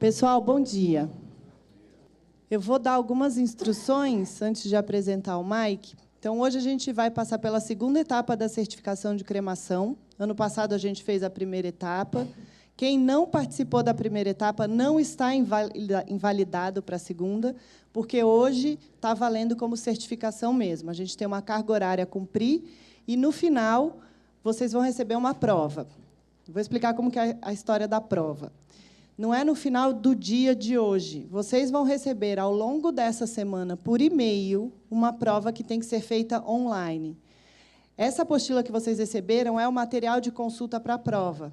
Pessoal, bom dia. Eu vou dar algumas instruções antes de apresentar o Mike. Então, hoje a gente vai passar pela segunda etapa da certificação de cremação. Ano passado, a gente fez a primeira etapa. Quem não participou da primeira etapa não está invalidado para a segunda, porque hoje está valendo como certificação mesmo. A gente tem uma carga horária a cumprir e, no final, vocês vão receber uma prova. Vou explicar como que é a história da prova. Não é no final do dia de hoje. Vocês vão receber, ao longo dessa semana, por e-mail, uma prova que tem que ser feita online. Essa apostila que vocês receberam é o material de consulta para a prova.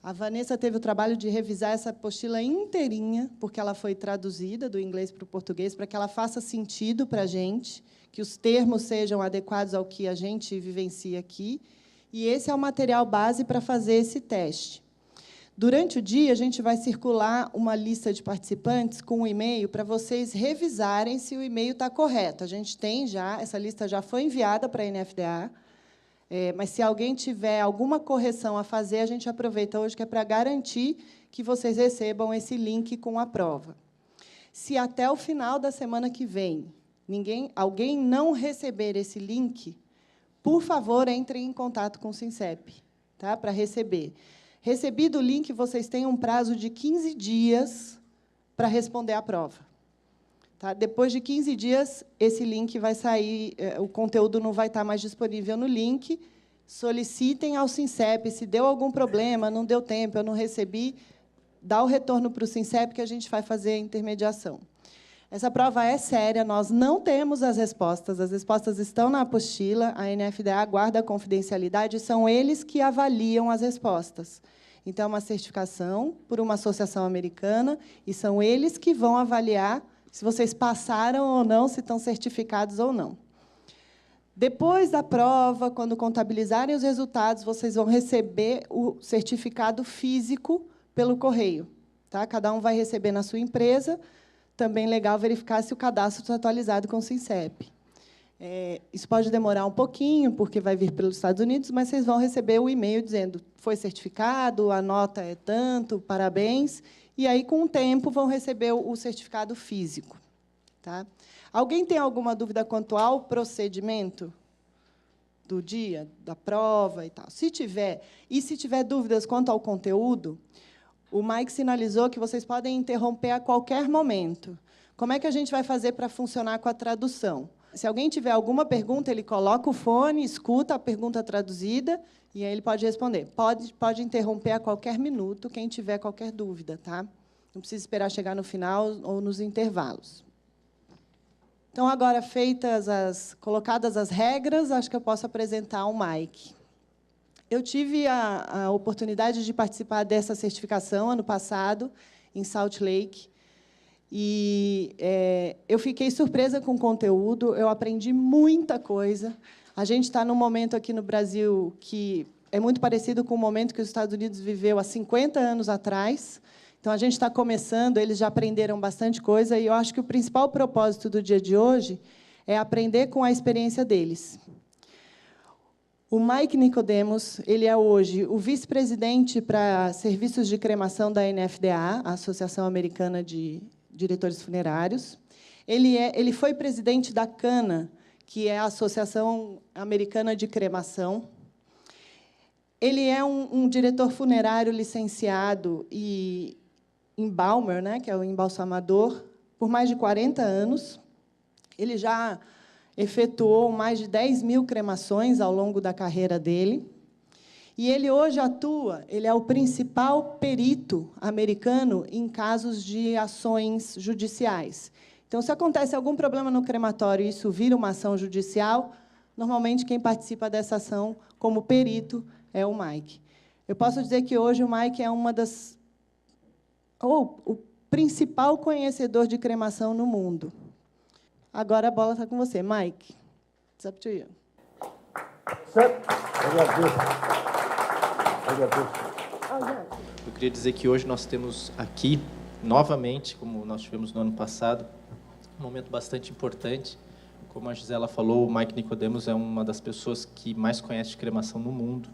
A Vanessa teve o trabalho de revisar essa apostila inteirinha, porque ela foi traduzida do inglês para o português, para que ela faça sentido para a gente, que os termos sejam adequados ao que a gente vivencia aqui. E esse é o material base para fazer esse teste. Durante o dia, a gente vai circular uma lista de participantes com um e-mail para vocês revisarem se o e-mail está correto. A gente tem já, essa lista já foi enviada para a NFDA, mas se alguém tiver alguma correção a fazer, a gente aproveita hoje, que é para garantir que vocês recebam esse link com a prova. Se até o final da semana que vem alguém não receber esse link, por favor, entrem em contato com o SINCEP, tá? Para receber. Recebido o link, vocês têm um prazo de 15 dias para responder à prova. Tá? Depois de 15 dias, esse link vai sair, o conteúdo não vai estar mais disponível no link. Solicitem ao SINCEP, se deu algum problema, não deu tempo, eu não recebi, dá o retorno para o SINCEP, que a gente vai fazer a intermediação. Essa prova é séria, nós não temos as respostas estão na apostila, a NFDA guarda a confidencialidade, e são eles que avaliam as respostas. Então, é uma certificação por uma associação americana, e são eles que vão avaliar se vocês passaram ou não, se estão certificados ou não. Depois da prova, quando contabilizarem os resultados, vocês vão receber o certificado físico pelo correio. Tá? Cada um vai receber na sua empresa. Também legal verificar se o cadastro está atualizado com o SINCEP. Isso pode demorar um pouquinho, porque vai vir pelos Estados Unidos, mas vocês vão receber o e-mail dizendo foi certificado, a nota é tanto, parabéns. E aí, com o tempo, vão receber o certificado físico. Tá? Alguém tem alguma dúvida quanto ao procedimento do dia, da prova e tal? Se tiver dúvidas quanto ao conteúdo, o Mike sinalizou que vocês podem interromper a qualquer momento. Como é que a gente vai fazer para funcionar com a tradução? Se alguém tiver alguma pergunta, ele coloca o fone, escuta a pergunta traduzida, e aí ele pode responder. Pode interromper a qualquer minuto quem tiver qualquer dúvida. Tá? Não precisa esperar chegar no final ou nos intervalos. Então, agora, colocadas as regras, acho que eu posso apresentar o Mike. Eu tive a oportunidade de participar dessa certificação ano passado, em Salt Lake, e eu fiquei surpresa com o conteúdo, eu aprendi muita coisa. A gente está num momento aqui no Brasil que é muito parecido com o momento que os Estados Unidos viveu há 50 anos atrás. Então, a gente está começando, eles já aprenderam bastante coisa, e eu acho que o principal propósito do dia de hoje é aprender com a experiência deles. O Mike Nicodemos, ele é hoje o vice-presidente para serviços de cremação da NFDA, a Associação Americana de Diretores Funerários. Ele foi presidente da CANA, que é a Associação Americana de Cremação. Ele é um diretor funerário licenciado e embalmer, né, que é o embalsamador, por mais de 40 anos. Ele já efetuou mais de 10.000 cremações ao longo da carreira dele. E ele hoje ele é o principal perito americano em casos de ações judiciais. Então, se acontece algum problema no crematório e isso vira uma ação judicial, normalmente quem participa dessa ação como perito é o Mike. Eu posso dizer que hoje o Mike é o principal conhecedor de cremação no mundo. Agora a bola está com você, Mike. It's up to you. Eu queria dizer que hoje nós temos aqui, novamente, como nós tivemos no ano passado, um momento bastante importante. Como a Gisela falou, o Mike Nicodemos é uma das pessoas que mais conhece de cremação no mundo.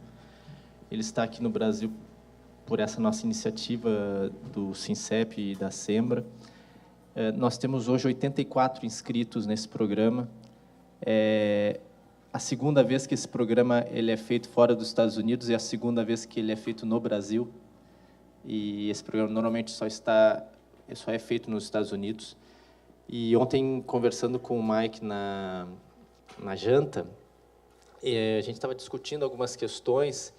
Ele está aqui no Brasil por essa nossa iniciativa do SINCEP e da SEMBRA. Nós temos hoje 84 inscritos nesse programa. É a segunda vez que esse programa ele é feito fora dos Estados Unidos e a segunda vez que ele é feito no Brasil. E esse programa normalmente só é feito nos Estados Unidos. E ontem, conversando com o Mike na janta, a gente estava discutindo algumas questões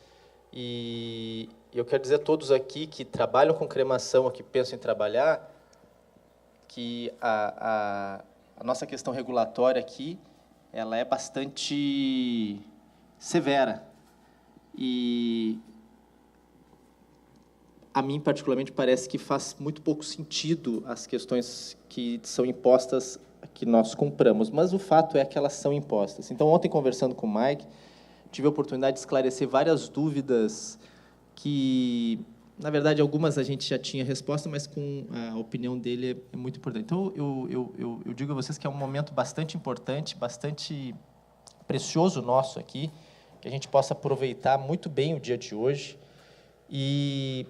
e eu quero dizer a todos aqui que trabalham com cremação, ou que pensam em trabalhar, que a nossa questão regulatória aqui ela é bastante severa. E a mim, particularmente, parece que faz muito pouco sentido as questões que são impostas, que nós compramos, mas o fato é que elas são impostas. Então, ontem, conversando com o Mike, tive a oportunidade de esclarecer várias dúvidas que, na verdade, algumas a gente já tinha resposta, mas com a opinião dele é muito importante. Então, eu digo a vocês que é um momento bastante importante, bastante precioso nosso aqui, que a gente possa aproveitar muito bem o dia de hoje. E,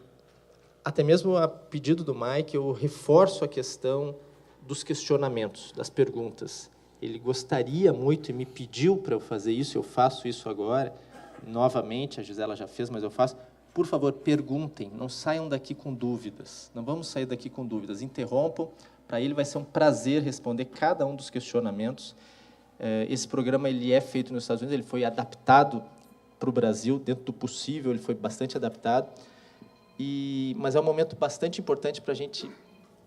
até mesmo a pedido do Mike, eu reforço a questão dos questionamentos, das perguntas. Ele gostaria muito e me pediu para eu fazer isso, eu faço isso agora, novamente, a Gisela já fez, mas eu faço. Por favor, perguntem, não saiam daqui com dúvidas, não vamos sair daqui com dúvidas, interrompam, para ele vai ser um prazer responder cada um dos questionamentos. Esse programa ele é feito nos Estados Unidos, ele foi adaptado para o Brasil, dentro do possível, ele foi bastante adaptado, mas é um momento bastante importante para a gente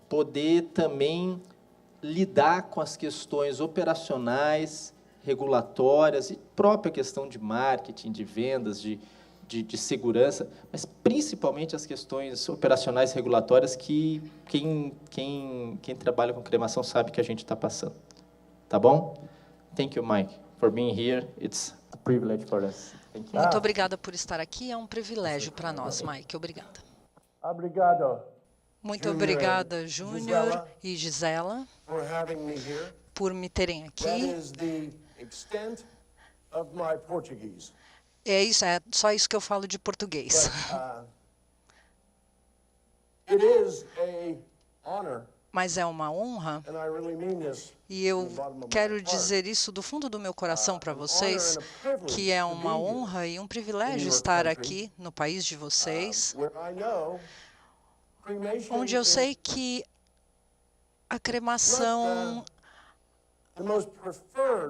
poder também lidar com as questões operacionais, regulatórias e própria questão de marketing, de vendas, de segurança, mas principalmente as questões operacionais e regulatórias que quem trabalha com cremação sabe que a gente está passando. Tá bom? Thank you, Mike, for being here. It's a privilege for us. Thank you. Muito obrigada por estar aqui. É um privilégio para nós, Mike. Obrigada. Obrigado. Muito obrigada, Júnior e Gisela, por me terem aqui. É isso, é só isso que eu falo de português. Mas é uma honra, e eu quero dizer isso do fundo do meu coração para vocês, que é uma honra e um privilégio estar aqui no país de vocês, onde eu sei que a cremação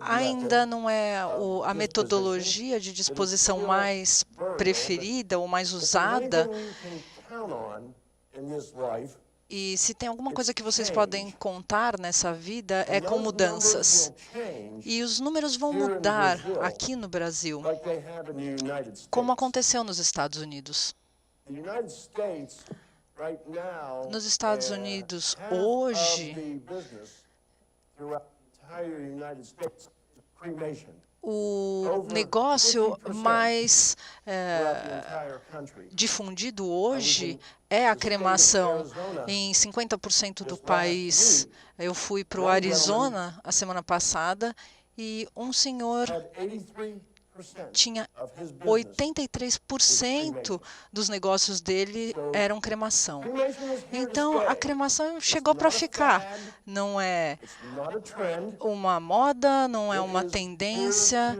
ainda não é a metodologia de disposição mais preferida ou mais usada. E se tem alguma coisa que vocês podem contar nessa vida é com mudanças. E os números vão mudar aqui no Brasil, como aconteceu nos Estados Unidos. Nos Estados Unidos, hoje, o negócio mais difundido hoje é a cremação. Em 50% do país, eu fui para o Arizona a semana passada e um senhor tinha 83% dos negócios dele eram cremação. Então, a cremação chegou para ficar. Não é uma moda, não é uma tendência.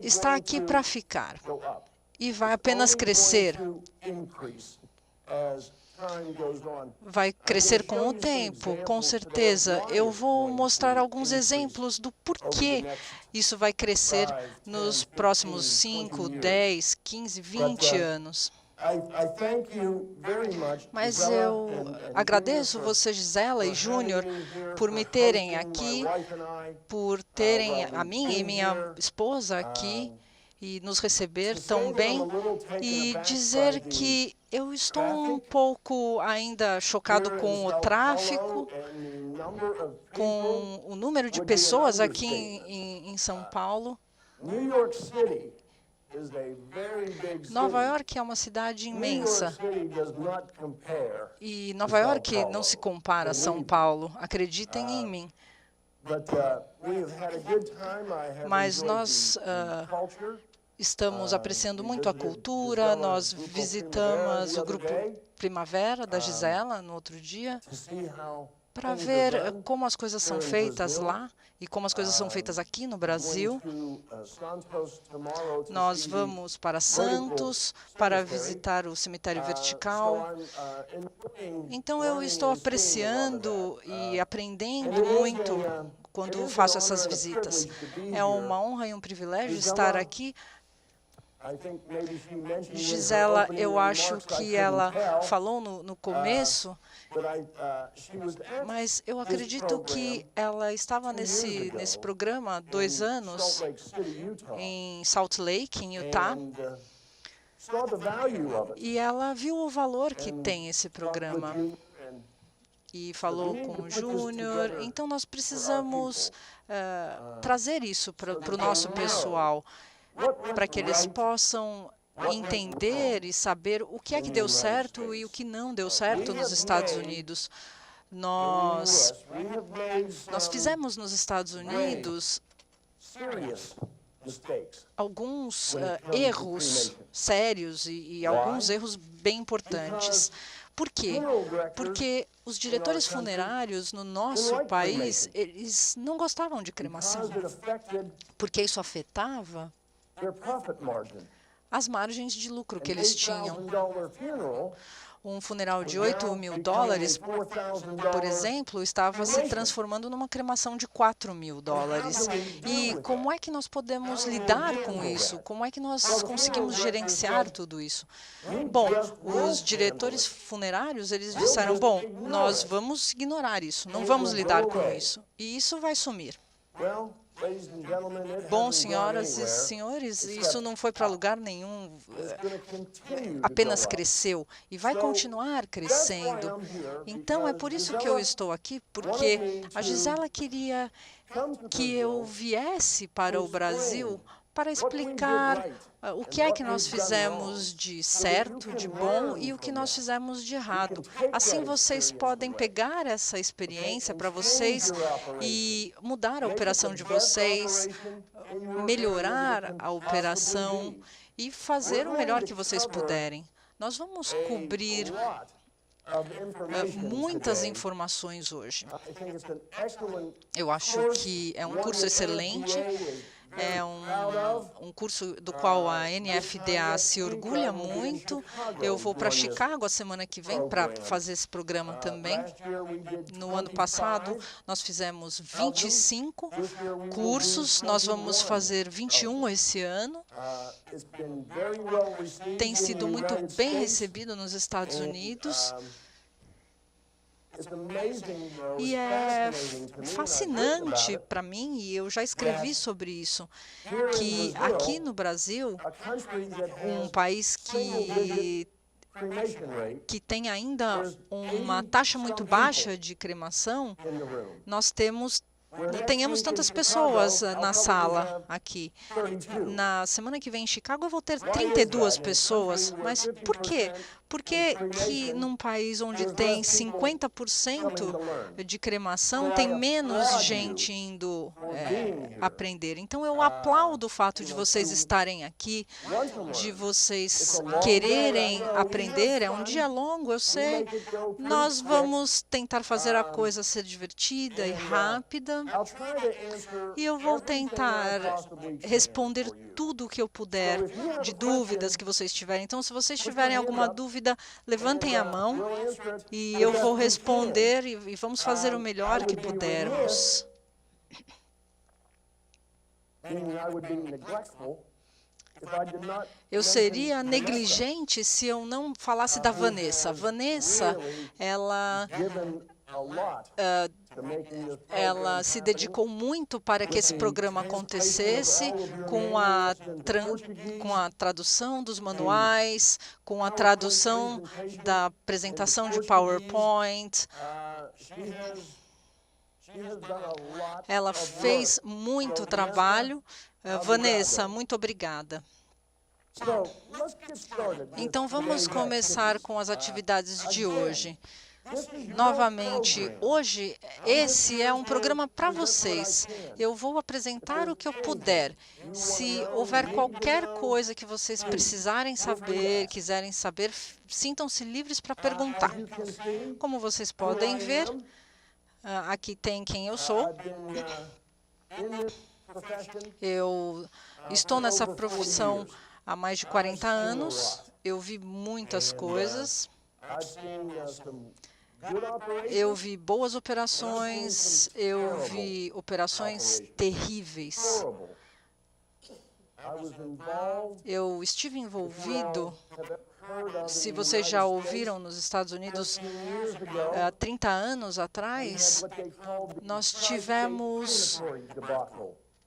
Está aqui para ficar. E vai apenas crescer. Vai crescer com o tempo, com certeza. Eu vou mostrar alguns exemplos do porquê isso vai crescer nos próximos 5, 10, 15, 20 anos. Mas eu agradeço você, Gisela e Júnior, por me terem aqui, por terem a mim e minha esposa aqui, e nos receber tão bem, e dizer que eu estou um pouco ainda chocado com o tráfego, com o número de pessoas aqui em São Paulo. Nova York é uma cidade imensa. E Nova York não se compara a São Paulo, acreditem em mim. Mas nós estamos apreciando muito a cultura. Nós visitamos o grupo Primavera da Gisela no outro dia para ver como as coisas são feitas lá e como as coisas são feitas aqui no Brasil. Nós vamos para Santos para visitar o cemitério vertical. Então, eu estou apreciando e aprendendo muito quando faço essas visitas. É uma honra e um privilégio estar aqui. Gisela, eu acho que ela falou no começo, mas eu acredito que ela estava nesse programa há 2 anos em Salt Lake, em Utah, e ela viu o valor que tem esse programa e falou com o Júnior. Então, nós precisamos trazer isso para o nosso pessoal, para que eles possam entender e saber o que é que deu certo e o que não deu certo nos Estados Unidos. Nós fizemos nos Estados Unidos alguns erros sérios e alguns erros bem importantes. Por quê? Porque os diretores funerários no nosso país, eles não gostavam de cremação, porque isso afetava as margens de lucro que eles tinham. Um funeral de $8.000, por exemplo, estava se transformando numa cremação de $4.000. E como é que nós podemos lidar com isso? Como é que nós conseguimos gerenciar tudo isso? Bom, os diretores funerários, eles disseram, bom, nós vamos ignorar isso, não vamos lidar com isso. E isso vai sumir. Bom, senhoras e senhores, isso não foi para lugar nenhum, apenas cresceu e vai continuar crescendo. Então, é por isso que eu estou aqui, porque a Gisela queria que eu viesse para o Brasil para explicar o que é que nós fizemos de certo, de bom, e o que nós fizemos de errado. Assim, vocês podem pegar essa experiência para vocês e mudar a operação de vocês, melhorar a operação e fazer o melhor que vocês puderem. Nós vamos cobrir muitas informações hoje. Eu acho que é um curso excelente. É um curso do qual a NFDA se orgulha muito. Eu vou para Chicago a semana que vem para fazer esse programa também. No ano passado, nós fizemos 25 cursos, nós vamos fazer 21 esse ano. Tem sido muito bem recebido nos Estados Unidos. E é fascinante para mim, e eu já escrevi sobre isso, que aqui no Brasil, um país que tem ainda uma taxa muito baixa de cremação, nós tenhamos tantas pessoas na sala aqui. Na semana que vem em Chicago eu vou ter 32 pessoas. Mas por quê? Por que num país onde tem 50% de cremação, tem menos gente indo aprender? Então, eu aplaudo o fato de vocês estarem aqui, de vocês quererem aprender. É um dia longo, eu sei. Nós vamos tentar fazer a coisa ser divertida e rápida. E eu vou tentar responder tudo o que eu puder de dúvidas que vocês tiverem. Então, se vocês tiverem alguma dúvida, levantem a mão e eu vou responder e vamos fazer o melhor que pudermos. Eu seria negligente se eu não falasse da Vanessa. Vanessa, ela se dedicou muito para que esse programa acontecesse, com a tradução dos manuais, com a tradução da apresentação de PowerPoint. Ela fez muito trabalho. Vanessa, muito obrigada. Então, vamos começar com as atividades de hoje. Novamente, hoje, esse é um programa para vocês. Eu vou apresentar o que eu puder. Se houver qualquer coisa que vocês precisarem saber, quiserem saber, sintam-se livres para perguntar. Como vocês podem ver, aqui tem quem eu sou. Eu estou nessa profissão há mais de 40 anos. Eu vi muitas coisas. Eu vi boas operações, eu vi operações terríveis. Eu estive envolvido, se vocês já ouviram nos Estados Unidos, há 30 anos atrás, nós tivemos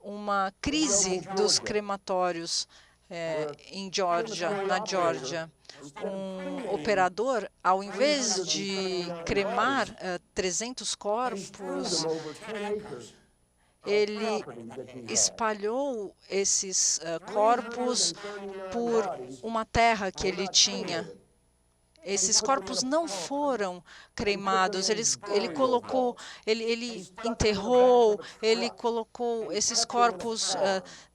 uma crise dos crematórios em Geórgia, na Geórgia. Um operador, ao invés de cremar 300 corpos, ele espalhou esses corpos por uma terra que ele tinha. Esses corpos não foram cremados. Ele enterrou, ele colocou esses corpos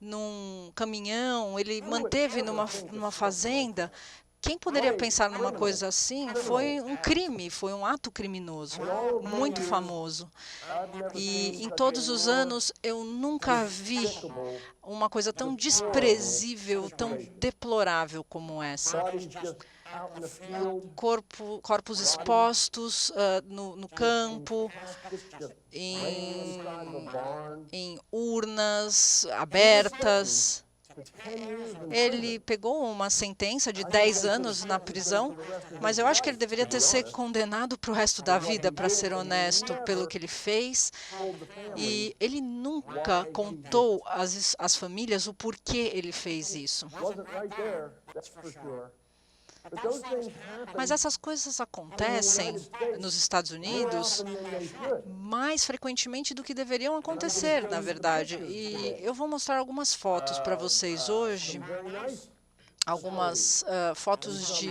num caminhão, ele manteve numa fazenda. Quem poderia pensar numa coisa assim? Foi um crime, foi um ato criminoso, muito famoso. E em todos os anos eu nunca vi uma coisa tão desprezível, tão deplorável como essa. Corpos expostos no campo, em urnas abertas. Ele pegou uma sentença de 10 anos na prisão, mas eu acho que ele deveria ter sido condenado para o resto da vida, para ser honesto, pelo que ele fez. E ele nunca contou às famílias o porquê ele fez isso. Mas essas coisas acontecem nos Estados Unidos mais frequentemente do que deveriam acontecer, na verdade. E eu vou mostrar algumas fotos para vocês hoje, algumas fotos de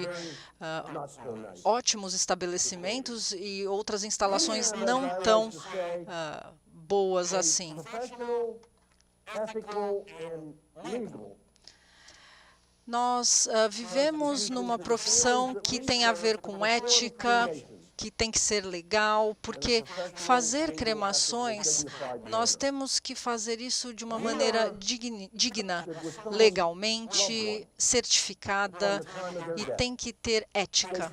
ótimos estabelecimentos e outras instalações não tão boas assim. Nós vivemos numa profissão que tem a ver com ética, que tem que ser legal, porque fazer cremações, nós temos que fazer isso de uma maneira digna, legalmente, certificada, e tem que ter ética.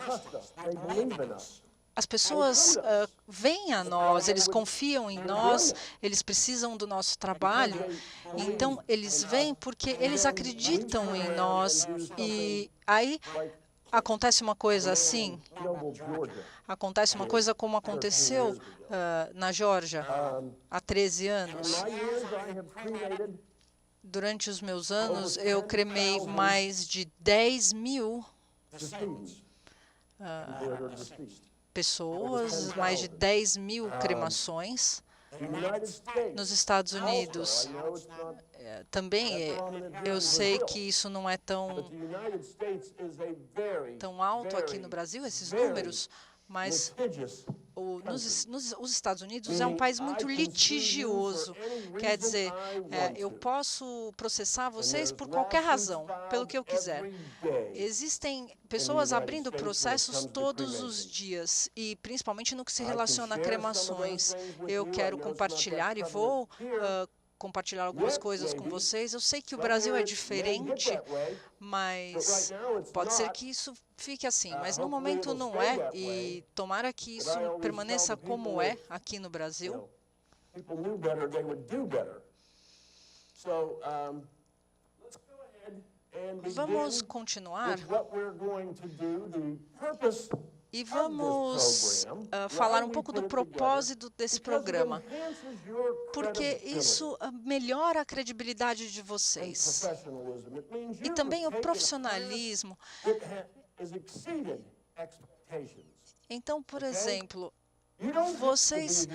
As pessoas vêm a nós, eles confiam em nós, eles precisam do nosso trabalho, então eles vêm porque eles acreditam em nós. E aí acontece uma coisa assim, acontece uma coisa como aconteceu na Geórgia há 13 anos. Durante os meus anos, eu cremei mais de 10 mil pessoas, mais de 10 mil cremações. Nos Estados Unidos, também eu sei que isso não é tão alto aqui no Brasil, esses números, mas os Estados Unidos é um país muito litigioso. Quer dizer, eu posso processar vocês por qualquer razão, pelo que eu quiser. Existem pessoas abrindo processos todos os dias, e principalmente no que se relaciona a cremações. Eu quero compartilhar e vou compartilhar algumas coisas com vocês. Eu sei que o Brasil é diferente, mas pode ser que isso fique assim. Mas no momento não é, e tomara que isso permaneça como é aqui no Brasil. Vamos continuar. E vamos falar um pouco do propósito desse programa, porque isso melhora a credibilidade de vocês. E também o profissionalismo. Então, por exemplo, Vocês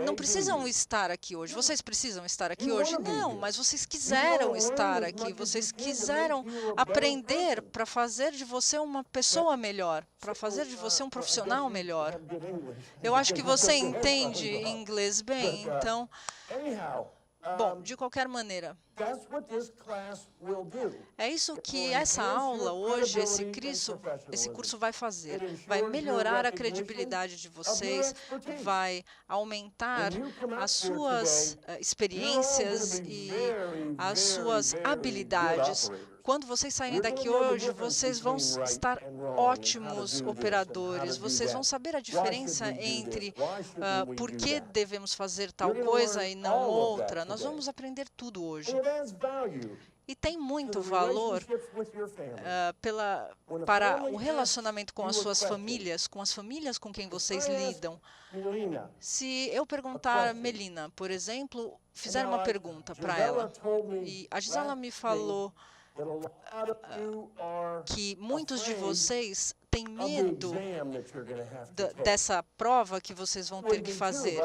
não precisam estar aqui hoje. Vocês precisam estar aqui hoje? Não, mas vocês quiseram estar aqui. Vocês quiseram aprender para fazer de você uma pessoa melhor, para fazer de você um profissional melhor. Eu acho que você entende inglês bem, então... Bom, de qualquer maneira, é isso que essa aula hoje, esse curso vai fazer. Vai melhorar a credibilidade de vocês, vai aumentar as suas experiências e as suas habilidades. Quando vocês saírem daqui hoje, vocês vão estar ótimos operadores, vocês vão saber a diferença entre por que devemos fazer tal coisa e não outra. Nós vamos aprender tudo hoje. E tem muito valor para o relacionamento com as suas famílias, com as famílias com quem vocês lidam. Se eu perguntar a Melina, por exemplo, fizer uma pergunta para ela, e a Gisela me falou que muitos de vocês têm medo dessa prova que vocês vão ter que fazer.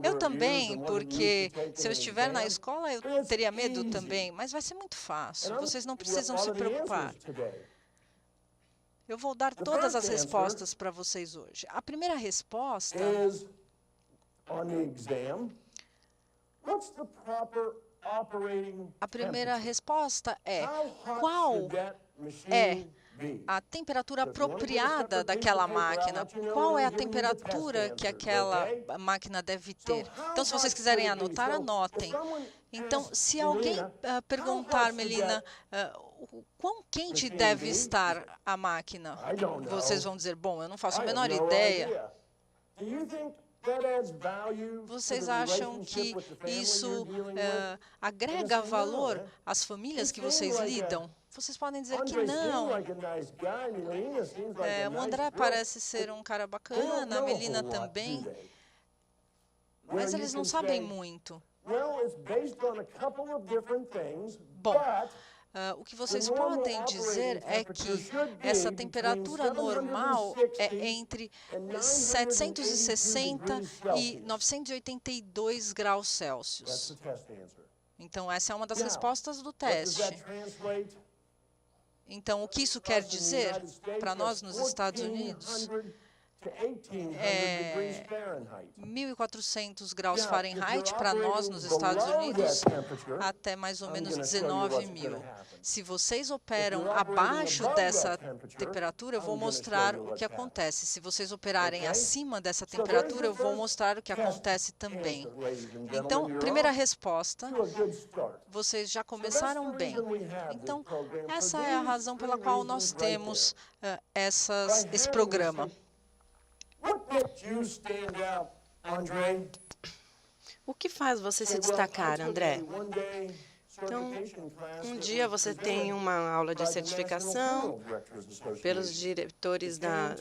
Eu também, porque se eu estiver na escola, eu teria medo também, mas vai ser muito fácil, vocês não precisam se preocupar. Eu vou dar todas as respostas para vocês hoje. A primeira resposta é: qual é a temperatura apropriada daquela máquina? Qual é a temperatura que aquela máquina deve ter? Então, se vocês quiserem anotar, anotem. Então, se alguém perguntar, Melina, o quão quente deve estar a máquina? Vocês vão dizer, bom, eu não faço a menor ideia. Vocês acham que isso agrega valor às famílias que vocês lidam? Vocês podem dizer que não. O André parece ser um cara bacana, a Melina também, mas eles não sabem muito. Bom, o que vocês podem dizer é que essa temperatura normal é entre 760 e 982 graus Celsius. Então, essa é uma das respostas do teste. Então, o que isso quer dizer para nós nos Estados Unidos? 1.400 graus Fahrenheit para nós nos Estados Unidos, até mais ou menos 19.000. Se vocês operam abaixo dessa temperatura, eu vou mostrar o que acontece. Se vocês operarem acima dessa temperatura, eu vou mostrar o que acontece também. Então, primeira resposta, vocês já começaram bem. Então, essa é a razão pela qual nós temos esse programa. O que faz você se destacar, André? Então, um dia você tem uma aula de certificação pelos diretores da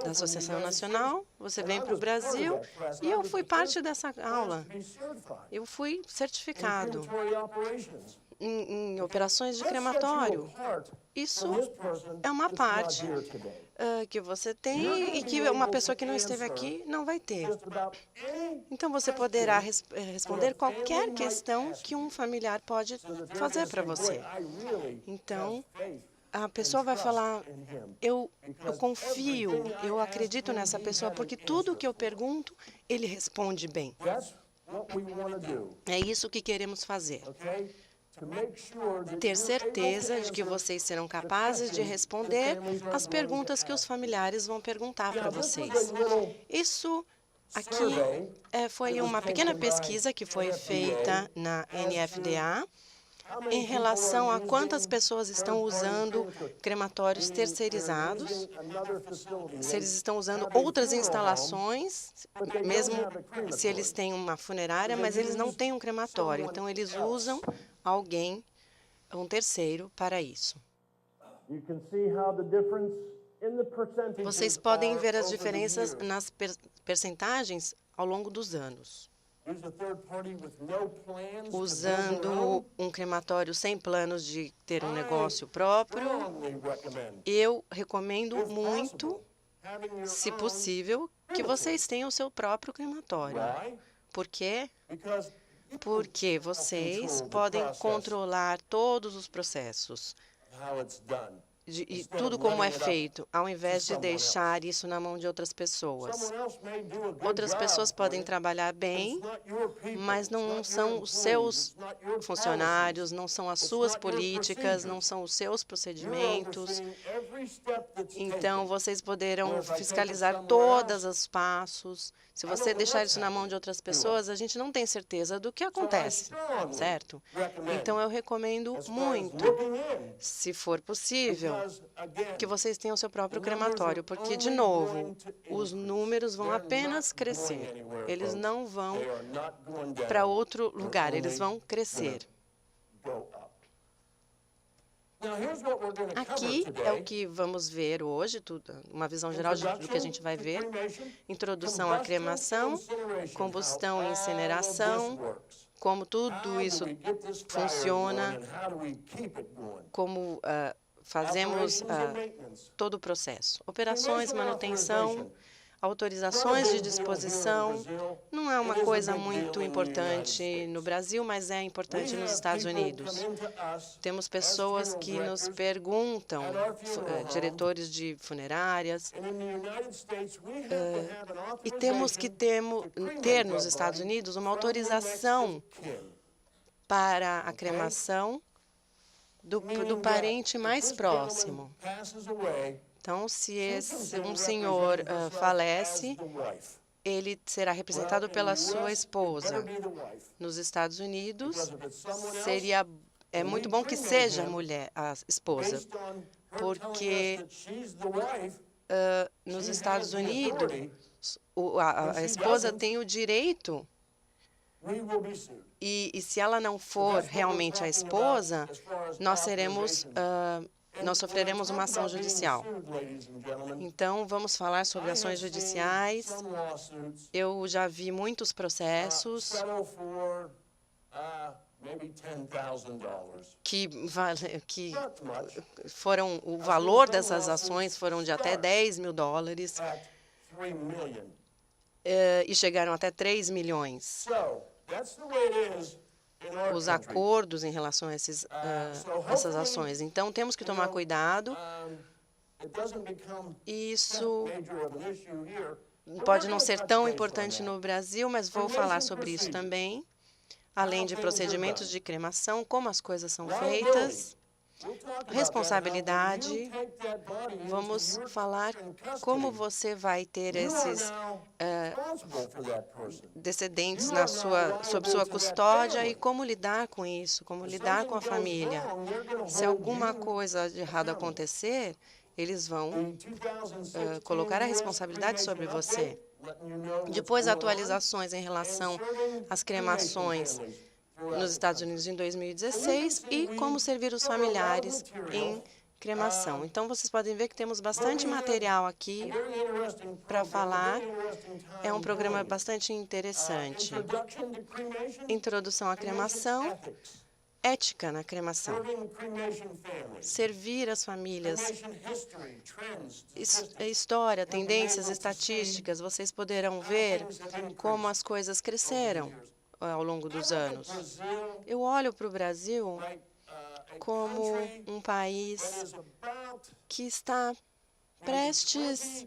Associação Nacional, você vem para o Brasil e eu fui parte dessa aula. Eu fui certificado em operações de crematório. Isso é uma parte que você tem e que uma pessoa que não esteve aqui não vai ter. Então, você poderá responder qualquer questão que um familiar pode fazer para você. Então, a pessoa vai falar, eu confio, eu acredito nessa pessoa, porque tudo que eu pergunto, ele responde bem. É isso que queremos fazer. Ter certeza de que vocês serão capazes de responder as perguntas que os familiares vão perguntar para vocês. Isso aqui foi uma pequena pesquisa que foi feita na NFDA em relação a quantas pessoas estão usando crematórios terceirizados, se eles estão usando outras instalações, mesmo se eles têm uma funerária, mas eles não têm um crematório. Então, eles usam alguém, um terceiro, para isso. Vocês podem ver as diferenças nas percentagens ao longo dos anos. Usando um crematório sem planos de ter um negócio próprio, eu recomendo muito se possível, que vocês tenham o seu próprio crematório. Por quê? Porque vocês podem controlar todos os processos e tudo como é feito, ao invés de deixar isso na mão de outras pessoas. Outras pessoas podem trabalhar bem, mas não são os seus funcionários, não são as suas políticas, não são os seus procedimentos. Então, vocês poderão fiscalizar todos os passos. Se você deixar isso na mão de outras pessoas, a gente não tem certeza do que acontece, certo? Então, eu recomendo muito, se for possível, que vocês tenham seu próprio crematório, porque, de novo, os números vão apenas crescer. Eles não vão para outro lugar, eles vão crescer. Aqui é o que vamos ver hoje, uma visão geral do que a gente vai ver. Introdução à cremação, combustão e incineração, como tudo isso funciona, como fazemos todo o processo. Operações, manutenção, autorizações de disposição. Não é uma coisa muito importante no Brasil, mas é importante nos Estados Unidos. Temos pessoas que nos perguntam, diretores de funerárias, e temos que ter nos Estados Unidos uma autorização para a cremação do parente mais próximo. Então, se um senhor falece, ele será representado pela sua esposa. Nos Estados Unidos, é muito bom que seja a esposa, porque nos Estados Unidos, a esposa tem o direito, e se ela não for realmente a esposa, nós sofreremos uma ação judicial. Então, vamos falar sobre ações judiciais. Eu já vi muitos processos que foram, o valor dessas ações foram de até $10 mil e chegaram até 3 milhões. Os acordos em relação a essas ações. Então, temos que tomar cuidado. Isso pode não ser tão importante no Brasil, mas vou falar sobre isso também. Além de procedimentos de cremação, como as coisas são feitas, responsabilidade. Vamos falar como você vai ter esses descendentes sob sua custódia e como lidar com isso, como lidar com a família. Se alguma coisa de errado acontecer, eles vão colocar a responsabilidade sobre você. Depois, atualizações em relação às cremações nos Estados Unidos em 2016 e como servir os familiares em cremação. Então, vocês podem ver que temos bastante material aqui para falar. É um programa bastante interessante. Introdução à cremação, ética na cremação, servir as famílias, história, tendências, estatísticas. Vocês poderão ver como as coisas cresceram ao longo dos anos. Eu olho para o Brasil como um país que está prestes,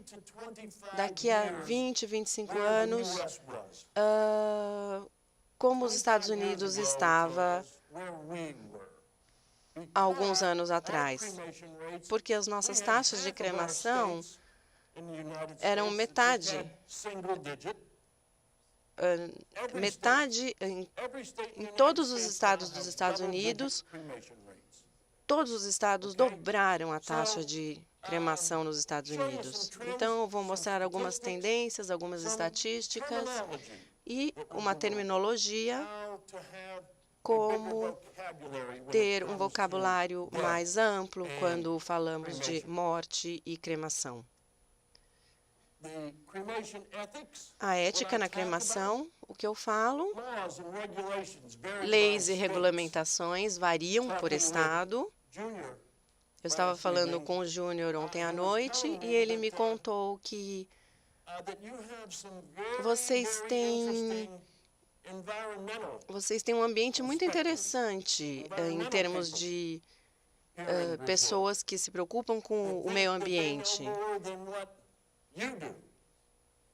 daqui a 20, 25 anos, como os Estados Unidos estava há alguns anos atrás, porque as nossas taxas de cremação eram metade em todos os estados dos Estados Unidos. Todos os estados dobraram a taxa de cremação nos Estados Unidos. Então, eu vou mostrar algumas tendências, algumas estatísticas e uma terminologia, como ter um vocabulário mais amplo quando falamos de morte e cremação. A ética na cremação, o que eu falo, leis e regulamentações variam por estado. Eu estava falando com o Júnior ontem à noite e ele me contou que vocês têm um ambiente muito interessante em termos de pessoas que se preocupam com o meio ambiente.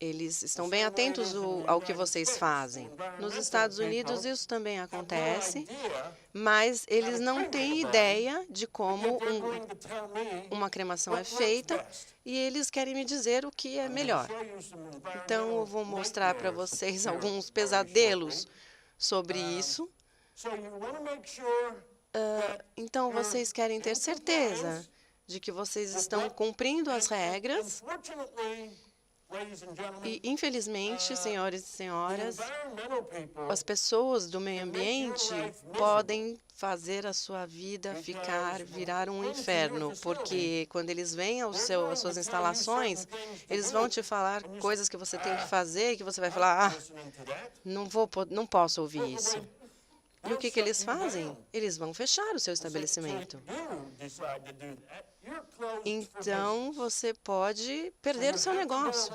Eles estão bem atentos ao que vocês fazem. Nos Estados Unidos isso também acontece, mas eles não têm ideia de como uma cremação é feita e eles querem me dizer o que é melhor. Então, eu vou mostrar para vocês alguns pesadelos sobre isso. Então, vocês querem ter certeza de que vocês estão cumprindo as regras. E, infelizmente, senhores e senhoras, as pessoas do meio ambiente podem fazer a sua vida virar um inferno, porque quando eles vêm às suas instalações, eles vão te falar coisas que você tem que fazer e que você vai falar, não posso ouvir isso. E o que eles fazem? Eles vão fechar o seu estabelecimento. Então, você pode perder o seu negócio.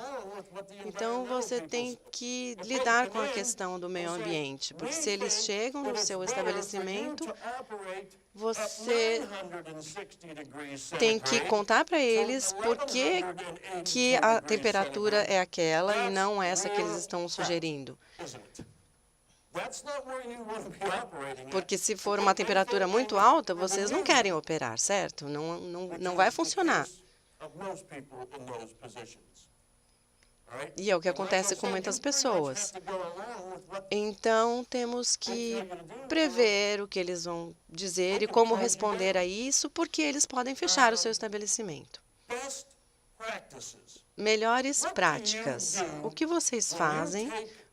Então, você tem que lidar com a questão do meio ambiente, porque se eles chegam no seu estabelecimento, você tem que contar para eles por que a temperatura é aquela e não essa que eles estão sugerindo. Porque se for uma temperatura muito alta, vocês não querem operar, certo? Não vai funcionar. E é o que acontece com muitas pessoas. Então, temos que prever o que eles vão dizer e como responder a isso, porque eles podem fechar o seu estabelecimento. Melhores práticas. O que vocês fazem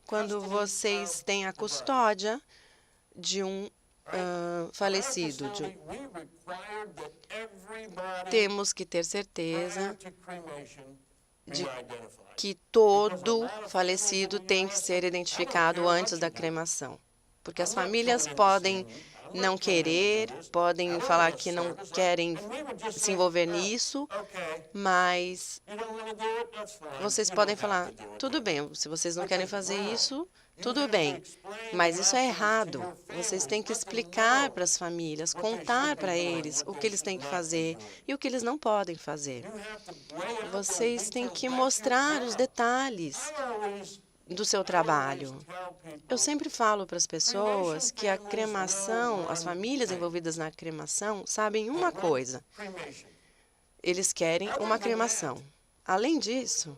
quando vocês têm a custódia de um falecido? Temos que ter certeza de que todo falecido tem que ser identificado antes da cremação. Porque as famílias podem não querer, podem falar que não querem se envolver nisso, mas vocês podem falar, tudo bem, se vocês não querem fazer isso, tudo bem, mas isso é errado. Vocês têm que explicar para as famílias, contar para eles o que eles têm que fazer e o que eles não podem fazer. Vocês têm que mostrar os detalhes do seu trabalho. Eu sempre falo para as pessoas que a cremação, as famílias envolvidas na cremação, sabem uma coisa. Eles querem uma cremação. Além disso,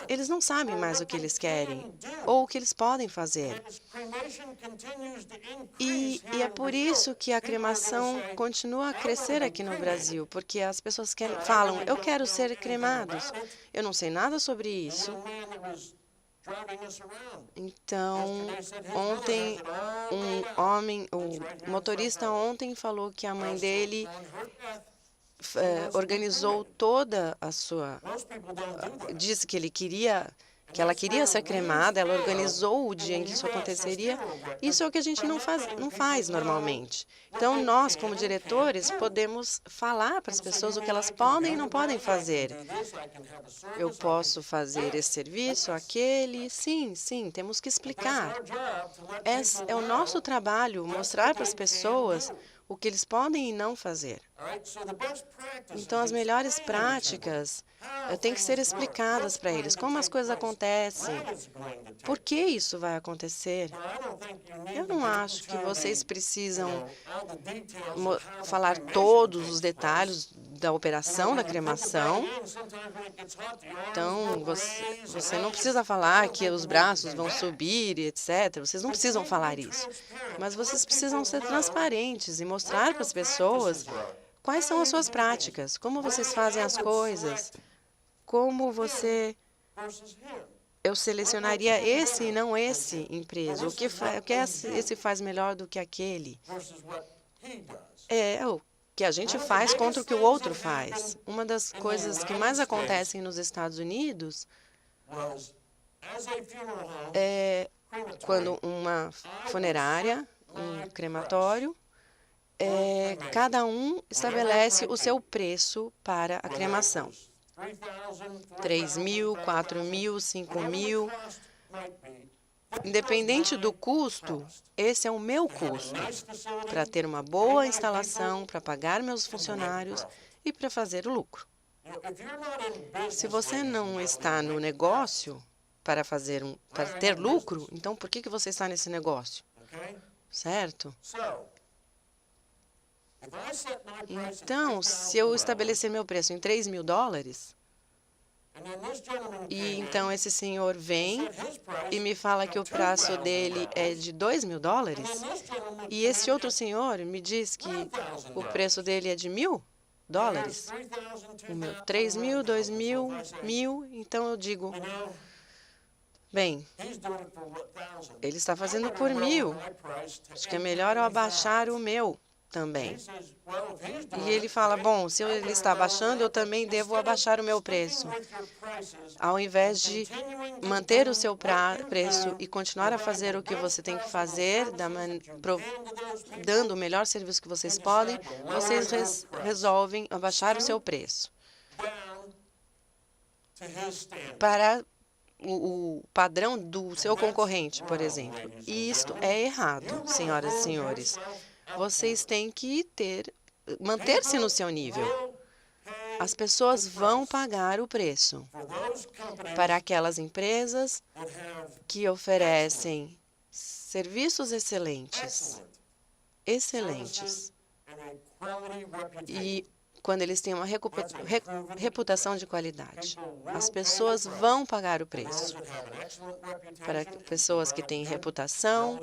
eles não sabem mais o que eles querem ou o que eles podem fazer. E é por isso que a cremação continua a crescer aqui no Brasil, porque as pessoas falam, eu quero ser cremados. Eu não sei nada sobre isso. Então, ontem, o motorista ontem falou que a mãe dele organizou toda a sua... Disse que ela queria ser cremada, ela organizou o dia em que isso aconteceria. Isso é o que a gente não faz normalmente. Então, nós, como diretores, podemos falar para as pessoas o que elas podem e não podem fazer. Eu posso fazer esse serviço, aquele? Sim, temos que explicar. É o nosso trabalho mostrar para as pessoas o que eles podem e não fazer. Então, as melhores práticas têm que ser explicadas para eles, como as coisas acontecem, por que isso vai acontecer. Eu não acho que vocês precisam falar todos os detalhes da operação da cremação. Então, você não precisa falar que os braços vão subir, etc. Vocês não precisam falar isso. Mas vocês precisam ser transparentes e mostrar para as pessoas quais são as suas práticas, como vocês fazem as coisas, como eu selecionaria esse e não esse empresa, o que esse faz melhor do que aquele. É o que a gente faz contra o que o outro faz. Uma das coisas que mais acontecem nos Estados Unidos é quando uma funerária, um crematório, cada um estabelece o seu preço para a cremação. 3.000, 4.000, 5.000. Independente do custo, esse é o meu custo para ter uma boa instalação, para pagar meus funcionários e para fazer o lucro. Se você não está no negócio para ter lucro, então por que você está nesse negócio? Certo? Então, se eu estabelecer meu preço em $3.000, e então esse senhor vem e me fala que o preço dele é de $2.000, e esse outro senhor me diz que o preço dele é de $1.000, o meu 3.000, 2.000, 1.000, então eu digo, bem, ele está fazendo por 1.000, acho que é melhor eu abaixar o meu também. E ele fala, bom, se ele está abaixando, eu também devo abaixar o meu preço. Ao invés de manter o seu preço e continuar a fazer o que você tem que fazer, dando o melhor serviço que vocês podem, vocês resolvem abaixar o seu preço para o padrão do seu concorrente, por exemplo. E isto é errado, senhoras e senhores. Vocês têm que manter-se no seu nível. As pessoas vão pagar o preço para aquelas empresas que oferecem serviços excelentes. E quando eles têm uma reputação de qualidade. As pessoas vão pagar o preço para pessoas que têm reputação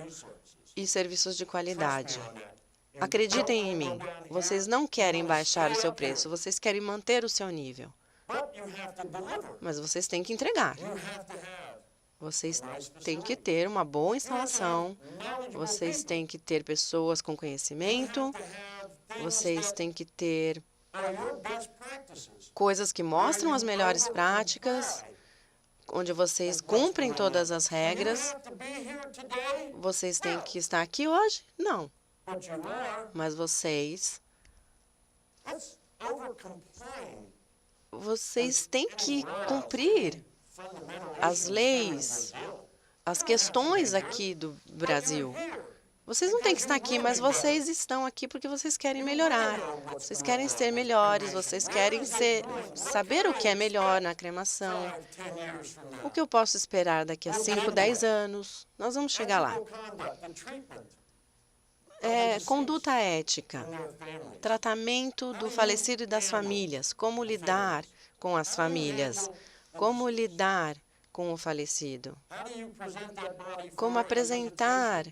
e serviços de qualidade. Acreditem em mim, vocês não querem baixar o seu preço, vocês querem manter o seu nível. Mas vocês têm que entregar. Vocês têm que ter uma boa instalação, vocês têm que ter pessoas com conhecimento, vocês têm que ter coisas que mostram as melhores práticas, onde vocês cumprem todas as regras. Vocês têm que estar aqui hoje? Não. Mas vocês têm que cumprir as leis, as questões aqui do Brasil. Vocês não têm que estar aqui, mas vocês estão aqui porque vocês querem melhorar. Vocês querem ser melhores, vocês querem saber o que é melhor na cremação. O que eu posso esperar daqui a 5, 10 anos? Nós vamos chegar lá. Conduta ética, tratamento do falecido e das famílias, como lidar com as famílias, como lidar com o falecido, como apresentar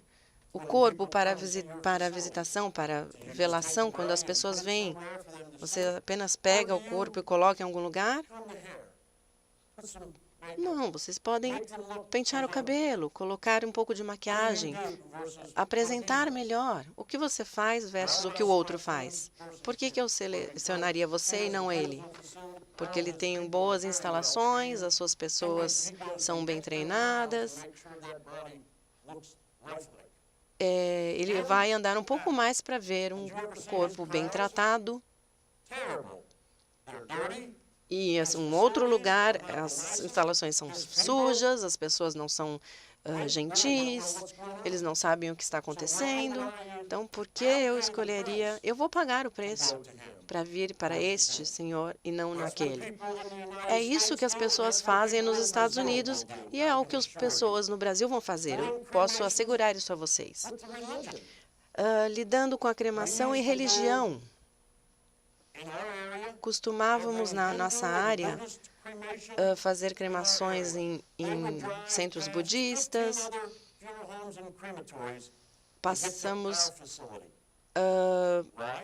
o corpo para a visitação, para a velação, quando as pessoas vêm. Você apenas pega o corpo e coloca em algum lugar? Não, vocês podem pentear o cabelo, colocar um pouco de maquiagem, apresentar melhor o que você faz versus o que o outro faz. Por que eu selecionaria você e não ele? Porque ele tem boas instalações, as suas pessoas são bem treinadas. Ele vai andar um pouco mais para ver um corpo bem tratado. E um outro lugar, as instalações são sujas, as pessoas não são gentis, eles não sabem o que está acontecendo. Então, por que eu escolheria? Eu vou pagar o preço para vir para este senhor e não naquele. É isso que as pessoas fazem nos Estados Unidos e é o que as pessoas no Brasil vão fazer. Eu posso assegurar isso a vocês. Lidando com a cremação e religião. Costumávamos, na nossa área, fazer cremações em centros budistas. Passamos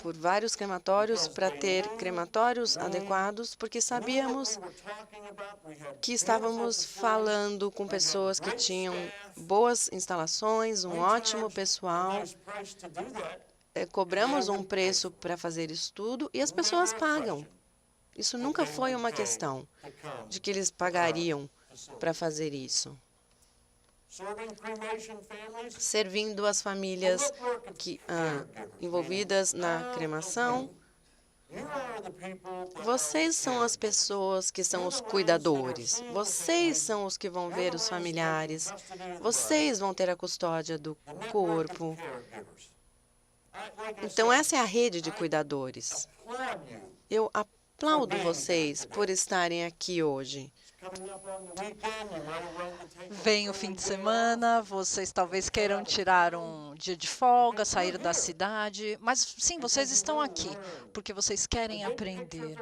por vários crematórios para ter crematórios adequados, porque sabíamos que estávamos falando com pessoas que tinham boas instalações, um ótimo pessoal. Cobramos um preço para fazer isso tudo e as pessoas pagam. Isso nunca foi uma questão de que eles pagariam para fazer isso. servindo as famílias envolvidas na cremação. Vocês são as pessoas que são os cuidadores. Vocês são os que vão ver os familiares. Vocês vão ter a custódia do corpo. Então, essa é a rede de cuidadores. Eu aplaudo vocês por estarem aqui hoje. Vem o fim de semana, vocês talvez queiram tirar um dia de folga, sair da cidade, mas sim, vocês estão aqui porque vocês querem aprender.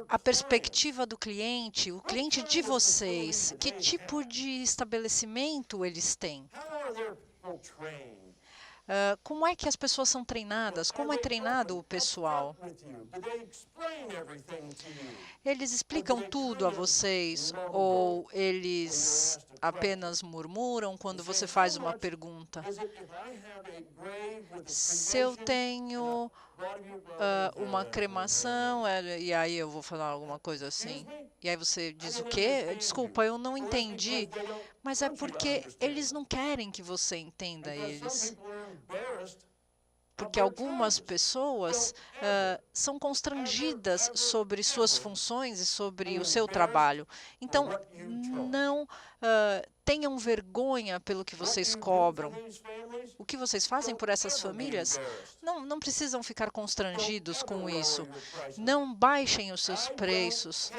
A perspectiva do cliente, o cliente de vocês, que tipo de estabelecimento eles têm? Como é que as pessoas são treinadas? Como é treinado o pessoal? Eles explicam tudo a vocês ou eles apenas murmuram quando você faz uma pergunta? Se eu tenho uma cremação, e aí eu vou falar alguma coisa assim, e aí você diz o quê? Desculpa, eu não entendi, mas é porque eles não querem que você entenda eles. Porque algumas pessoas são constrangidas sobre suas funções e sobre o seu trabalho. Então, não tenham vergonha pelo que vocês cobram. O que vocês fazem por essas famílias, não precisam ficar constrangidos com isso. Não baixem os seus preços.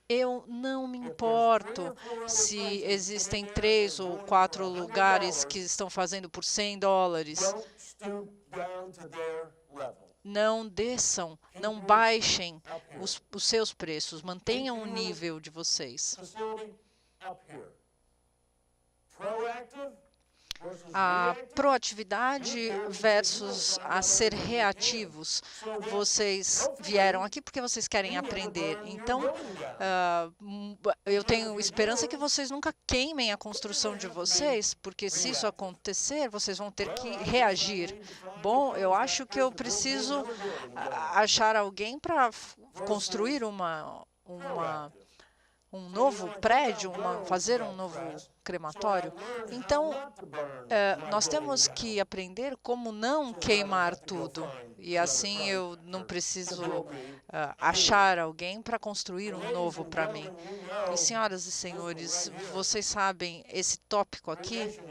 Eu não me importo se existem 3 ou 4 lugares que estão fazendo por $100. Não desçam, não baixem os seus preços. Mantenham o nível de vocês. A proatividade versus a ser reativos. Vocês vieram aqui porque vocês querem aprender. Então, eu tenho esperança que vocês nunca queimem a construção de vocês, porque se isso acontecer, vocês vão ter que reagir. Bom, eu acho que eu preciso achar alguém para construir um novo prédio, fazer um novo crematório. Então, nós temos que aprender como não queimar tudo. E assim eu não preciso achar alguém para construir um novo para mim. E, senhoras e senhores, vocês sabem, esse tópico aqui,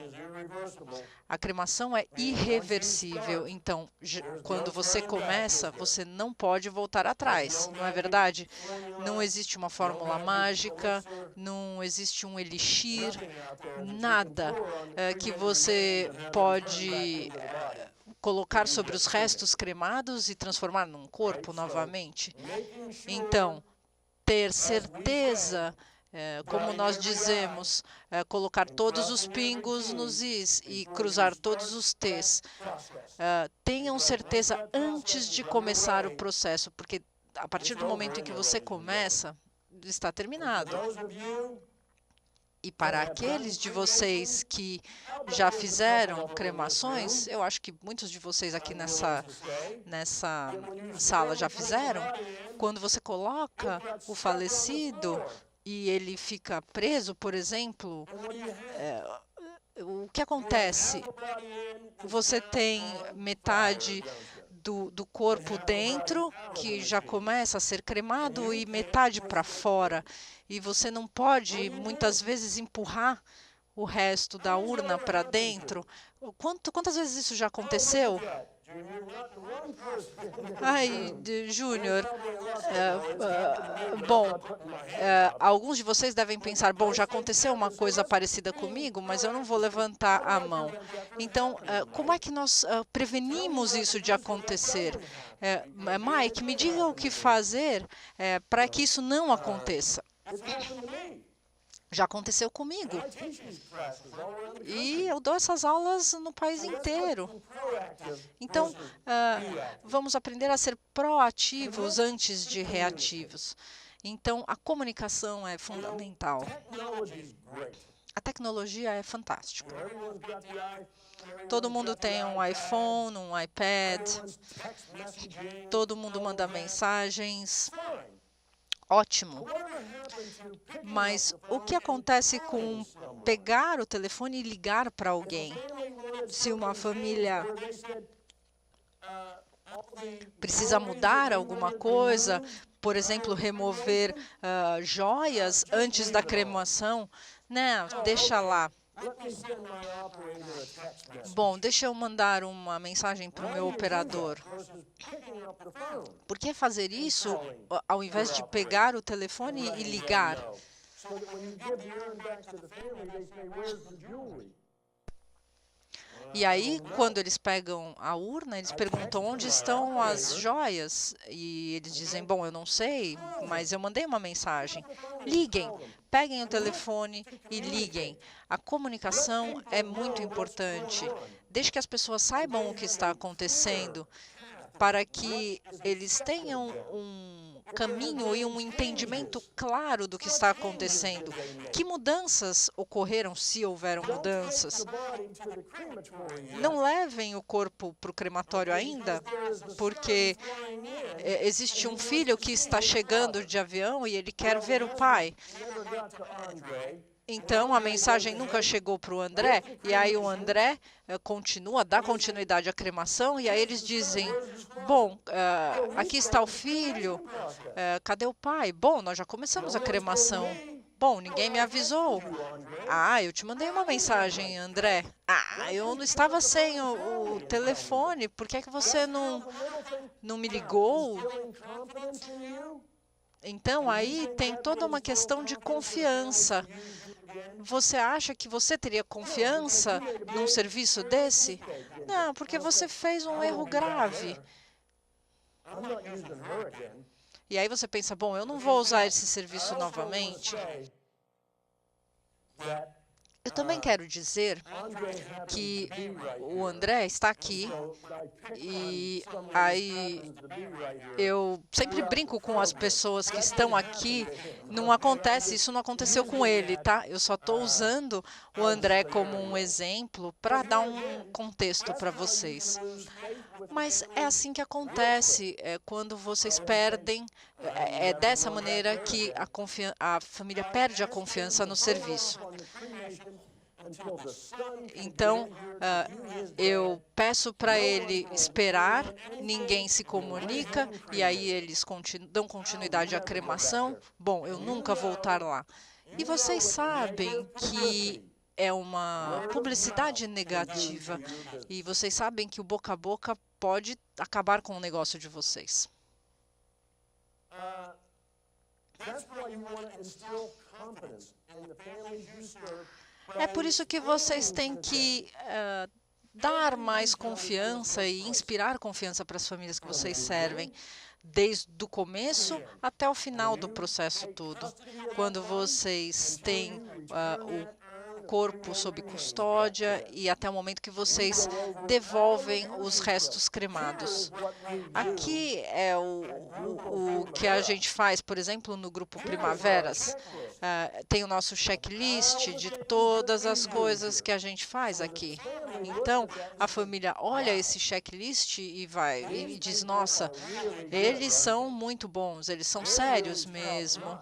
a cremação é irreversível. Então, quando você começa, você não pode voltar atrás, não é verdade? Não existe uma fórmula mágica, não existe um elixir, nada que você pode colocar sobre os restos cremados e transformar num corpo novamente. Então, ter certeza, como nós dizemos, colocar todos os pingos nos is e cruzar todos os t's. Tenham certeza antes de começar o processo, porque a partir do momento em que você começa, está terminado. E para aqueles de vocês que já fizeram cremações, eu acho que muitos de vocês aqui nessa sala já fizeram, quando você coloca o falecido e ele fica preso, por exemplo, o que acontece? Você tem metade do corpo dentro, que já começa a ser cremado, e metade para fora. E você não pode, muitas vezes, empurrar o resto da urna para dentro. Quantas vezes isso já aconteceu? Ai, Júnior, alguns de vocês devem pensar, bom, já aconteceu uma coisa parecida comigo, mas eu não vou levantar a mão. Então, como é que nós prevenimos isso de acontecer? Mike, me diga o que fazer para que isso não aconteça. Já aconteceu comigo. E eu dou essas aulas no país inteiro. Então, vamos aprender a ser proativos antes de reativos. Então, a comunicação é fundamental. A tecnologia é fantástica. Todo mundo tem um iPhone, um iPad. Todo mundo manda mensagens. Ótimo. Mas o que acontece com pegar o telefone e ligar para alguém? Se uma família precisa mudar alguma coisa, por exemplo, remover joias antes da cremação, não, deixa lá. Bom, deixa eu mandar uma mensagem para o meu operador. Por que fazer isso ao invés de pegar o telefone e ligar? E aí, quando eles pegam a urna, eles perguntam onde estão as joias. E eles dizem, bom, eu não sei, mas eu mandei uma mensagem. Liguem, peguem o telefone e liguem. A comunicação é muito importante. Deixe que as pessoas saibam o que está acontecendo, para que eles tenham um caminho e um entendimento claro do que está acontecendo. Que mudanças ocorreram, se houveram mudanças? Não levem o corpo para o crematório ainda, porque existe um filho que está chegando de avião e ele quer ver o pai. Então, a mensagem nunca chegou para o André, e aí o André dá continuidade à cremação, e aí eles dizem, bom, aqui está o filho, cadê o pai? Bom, nós já começamos a cremação. Bom, ninguém me avisou. Ah, eu te mandei uma mensagem, André. Ah, eu não estava sem o telefone, por que é que você não me ligou? Então, aí tem toda uma questão de confiança. Você acha que você teria confiança num serviço desse? Não, porque você fez um erro grave. E aí você pensa, bom, eu não vou usar esse serviço novamente. Eu também quero dizer que o André está aqui e aí eu sempre brinco com as pessoas que estão aqui. Não acontece, isso não aconteceu com ele, tá? Eu só estou usando o André como um exemplo para dar um contexto para vocês. Mas é assim que acontece, quando vocês perdem, é dessa maneira que a família perde a confiança no serviço. Então, eu peço para ele esperar, ninguém se comunica, e aí eles dão continuidade à cremação. Bom, eu nunca vou voltar lá. E vocês sabem que é uma publicidade negativa, e vocês sabem que o boca a boca pode acabar com o negócio de vocês. É por isso que vocês têm que dar mais confiança e inspirar confiança para as famílias que vocês servem, desde o começo até o final do processo todo. Quando vocês têm o corpo sob custódia e até o momento que vocês devolvem os restos cremados. Aqui é o que a gente faz, por exemplo, no grupo Primaveras. Tem o nosso checklist de todas as coisas que a gente faz aqui. Então, a família olha esse checklist e diz, nossa, eles são muito bons, eles são sérios mesmo.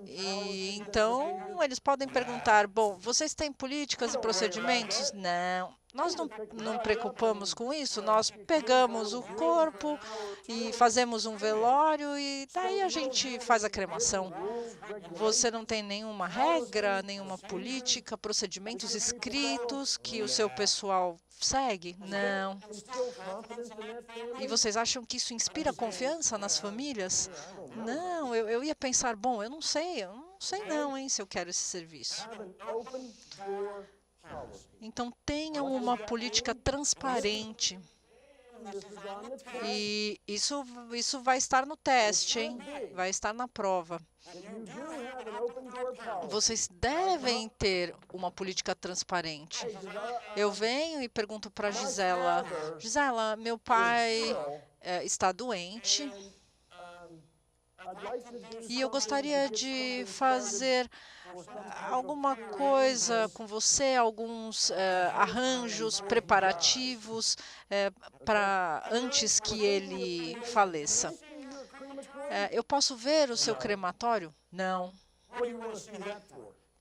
E então, eles podem perguntar, bom, vocês têm políticas e procedimentos? Não, nós não preocupamos com isso, nós pegamos o corpo e fazemos um velório e daí a gente faz a cremação. Você não tem nenhuma regra, nenhuma política, procedimentos escritos que o seu pessoal segue? Não. E vocês acham que isso inspira confiança nas famílias? Não, eu ia pensar, bom, eu não sei não, hein, se eu quero esse serviço. Então, tenham uma política transparente. E isso vai estar no teste, hein? Vai estar na prova. Vocês devem ter uma política transparente. Eu venho e pergunto para Gisela, Gisela, meu pai está doente e eu gostaria de fazer alguma coisa com você, alguns arranjos preparativos para antes que ele faleça. Eu posso ver o seu crematório? Não.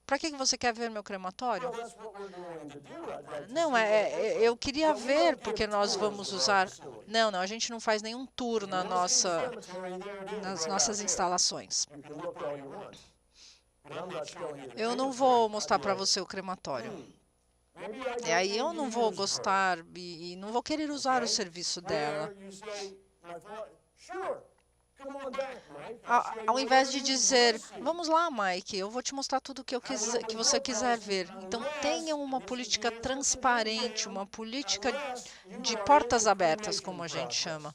Para que você quer ver meu crematório? Não, eu queria ver, porque nós vamos usar... Não, a gente não faz nenhum tour nas nossas instalações. Eu não vou mostrar para você o crematório. E aí eu não vou gostar e não vou querer usar o serviço dela. Ao invés de dizer, vamos lá, Mike, eu vou te mostrar tudo o que você quiser ver. Então, tenha uma política transparente, uma política de portas abertas, como a gente chama.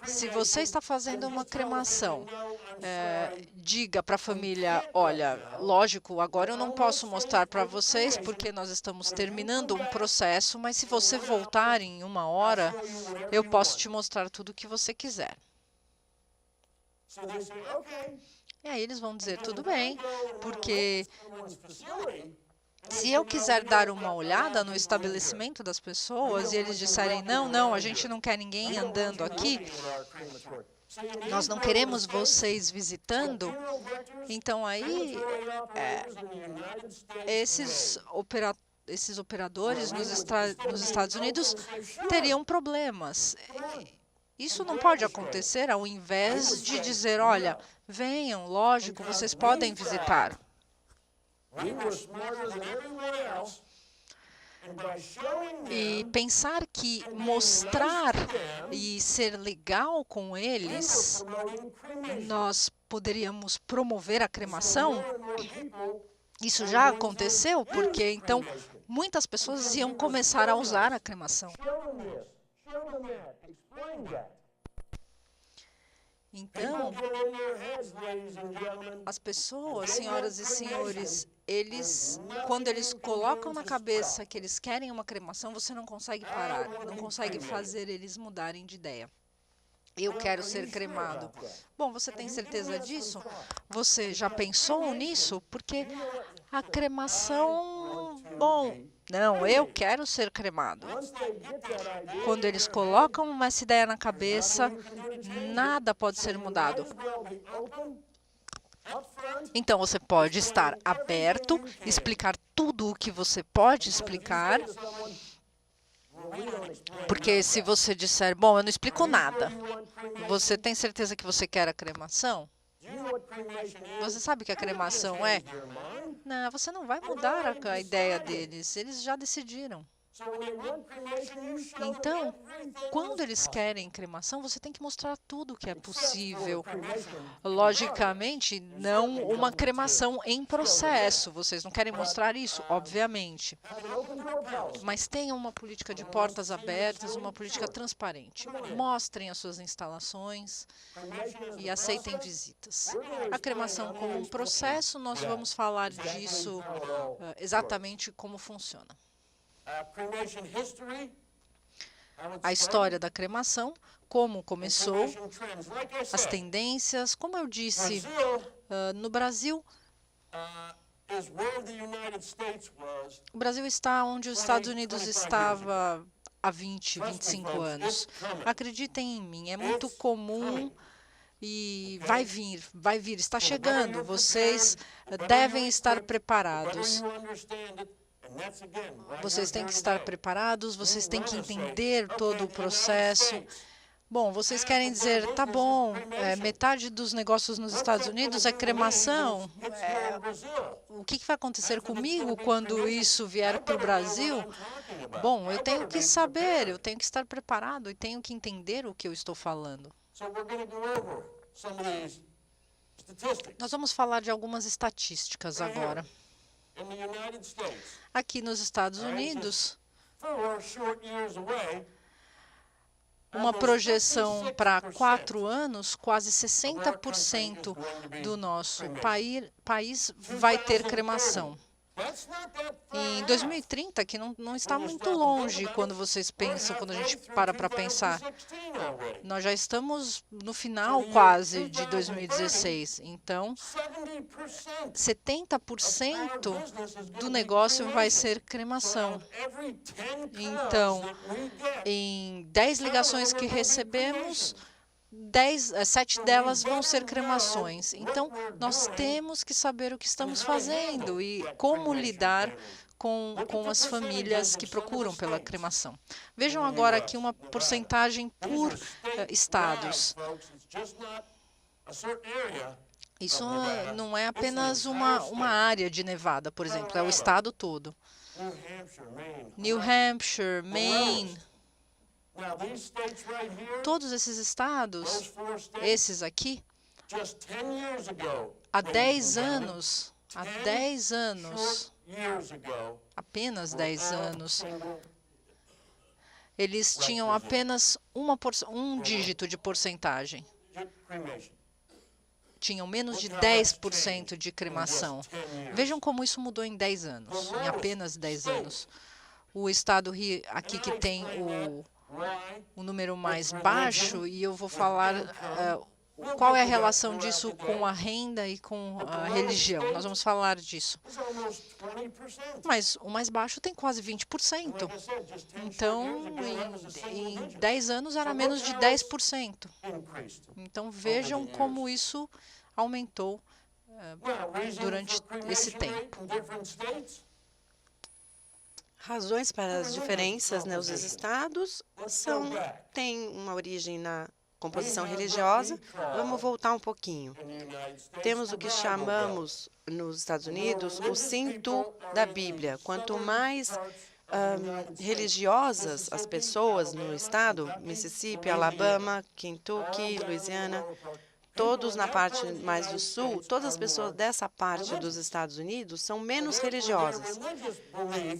Se você está fazendo uma cremação, diga para a família, olha, lógico, agora eu não posso mostrar para vocês porque nós estamos terminando um processo, mas se você voltar em 1 hora, eu posso te mostrar tudo o que você quiser. E aí eles vão dizer, tudo bem, porque se eu quiser dar uma olhada no estabelecimento das pessoas e eles disserem, não, a gente não quer ninguém andando aqui, nós não queremos vocês visitando, então aí esses operadores nos Estados Unidos teriam problemas. Isso não pode acontecer ao invés de dizer, olha, venham, lógico, vocês podem visitar. E pensar que mostrar e ser legal com eles, nós poderíamos promover a cremação. Isso já aconteceu, porque então muitas pessoas iam começar a usar a cremação. Então, as pessoas, senhoras e senhores, quando eles colocam na cabeça que eles querem uma cremação, você não consegue parar, não consegue fazer eles mudarem de ideia. Eu quero ser cremado. Bom, você tem certeza disso? Você já pensou nisso? Porque a cremação... Bom, não, eu quero ser cremado. Quando eles colocam essa ideia na cabeça, nada pode ser mudado. Então, você pode estar aberto, explicar tudo o que você pode explicar. Porque se você disser, bom, eu não explico nada, você tem certeza que você quer a cremação? Você sabe o que a cremação é? Não, você não vai mudar a ideia deles, eles já decidiram. Então, quando eles querem cremação, você tem que mostrar tudo o que é possível. Logicamente, não uma cremação em processo. Vocês não querem mostrar isso, obviamente. Mas tenham uma política de portas abertas, uma política transparente. Mostrem as suas instalações e aceitem visitas. A cremação como um processo, nós vamos falar disso exatamente como funciona. A história da cremação, como começou, as tendências, como eu disse, no Brasil, o Brasil está onde os Estados Unidos estava há 20, 25 anos. Acreditem em mim, é muito comum e vai vir, está chegando. Vocês devem estar preparados. Vocês têm que estar preparados, vocês têm que entender todo o processo. Bom, vocês querem dizer, tá bom, metade dos negócios nos Estados Unidos é cremação. O que vai acontecer comigo quando isso vier para o Brasil? Bom, eu tenho que saber, eu tenho que estar preparado e tenho que entender o que eu estou falando. Nós vamos falar de algumas estatísticas agora. Aqui nos Estados Unidos, uma projeção para 4 anos, quase 60% do nosso país vai ter cremação. Em 2030, que não está muito longe quando vocês pensam, quando a gente para pensar. Nós já estamos no final quase de 2016. Então, 70% do negócio vai ser cremação. Então, em 10 ligações que recebemos, 7 delas vão ser cremações. Então, nós temos que saber o que estamos fazendo e como lidar com as famílias que procuram pela cremação. Vejam agora aqui uma porcentagem por estados. Isso não é apenas uma área de Nevada, por exemplo, é o estado todo. New Hampshire, Maine. Todos esses estados, esses aqui, há 10 anos, apenas 10 anos, eles tinham apenas um dígito de porcentagem. Tinham menos de 10% de cremação. Vejam como isso mudou em 10 anos, em apenas 10 anos. O estado aqui que tem o número mais baixo, e eu vou falar qual é a relação disso com a renda e com a religião. Nós vamos falar disso. Mas o mais baixo tem quase 20%. Então, em 10 anos era menos de 10%. Então, vejam como isso aumentou durante esse tempo. Razões para as diferenças nos estados têm uma origem na composição religiosa. Vamos voltar um pouquinho. Temos o que chamamos nos Estados Unidos o cinto da Bíblia. Quanto mais religiosas as pessoas no estado, Mississippi, Alabama, Kentucky, Louisiana, todos na parte mais do sul, todas as pessoas dessa parte dos Estados Unidos são menos religiosas.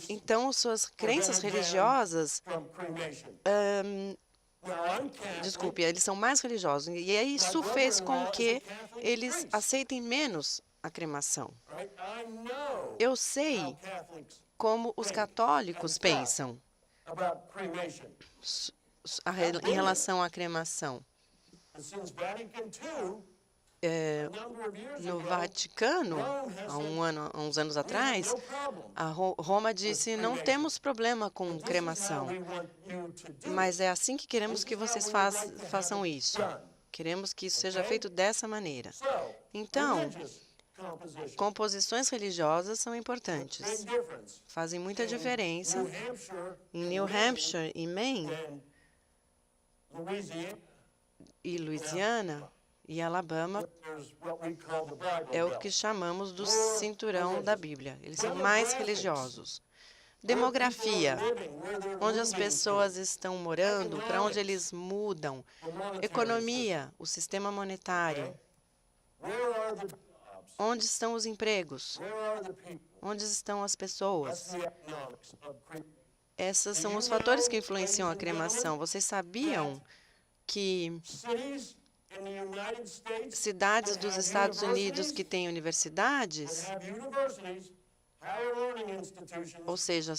Então, suas crenças religiosas, eles são mais religiosos. E aí isso fez com que eles aceitem menos a cremação. Eu sei como os católicos pensam em relação à cremação. No Vaticano, há uns anos atrás, Roma disse: não temos problema com cremação, mas é assim que queremos que vocês façam isso. Queremos que isso seja feito dessa maneira. Então, composições religiosas são importantes, fazem muita diferença. Em New Hampshire e Maine, e Louisiana e Alabama é o que chamamos do cinturão da Bíblia. Eles são mais religiosos. Demografia, onde as pessoas estão morando, para onde eles mudam. Economia, o sistema monetário. Onde estão os empregos? Onde estão as pessoas? Esses são os fatores que influenciam a cremação. Vocês sabiam que cidades dos Estados Unidos que têm universidades, ou seja,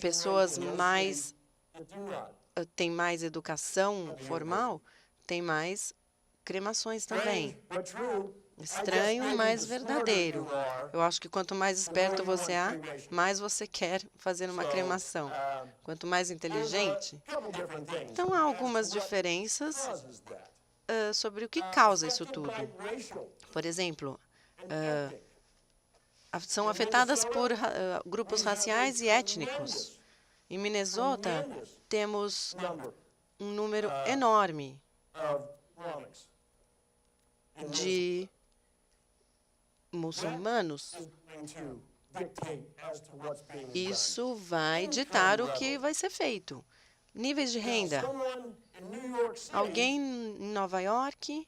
pessoas têm mais educação formal, têm mais cremações também. Estranho, mas verdadeiro. Eu acho que quanto mais esperto você é, mais você quer fazer uma cremação. Quanto mais inteligente. Então, há algumas diferenças sobre o que causa isso tudo. Por exemplo, são afetadas por grupos raciais e étnicos. Em Minnesota, temos um número enorme de muçulmanos. Isso vai ditar o que vai ser feito. Níveis de renda. Alguém em Nova York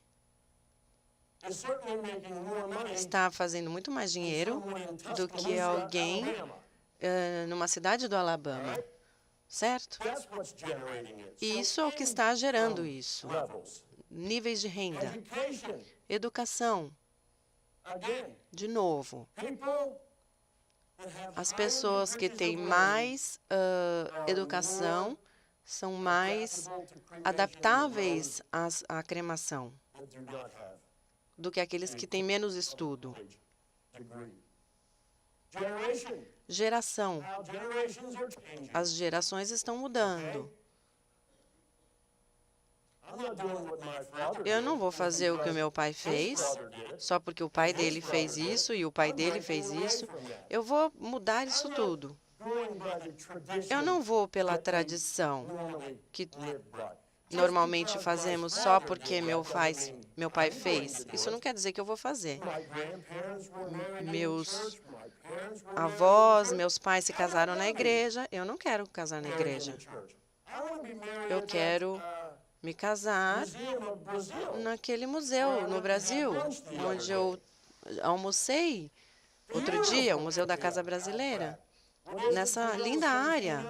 está fazendo muito mais dinheiro do que alguém numa cidade do Alabama, certo? E isso é o que está gerando isso. Níveis de renda. Educação. De novo, As pessoas que têm mais educação são mais adaptáveis à cremação do que aqueles que têm menos estudo. Geração. As gerações estão mudando. Eu não vou fazer o que o meu pai fez, só porque o pai dele fez isso e o pai dele fez isso. Eu vou mudar isso tudo. Eu não vou pela tradição que normalmente fazemos só porque meu pai fez. Isso não quer dizer que eu vou fazer. Meus avós, meus pais se casaram na igreja. Eu não quero casar na igreja. Eu quero me casar naquele museu no Brasil, onde eu almocei outro dia, o Museu da Casa Brasileira, nessa linda área.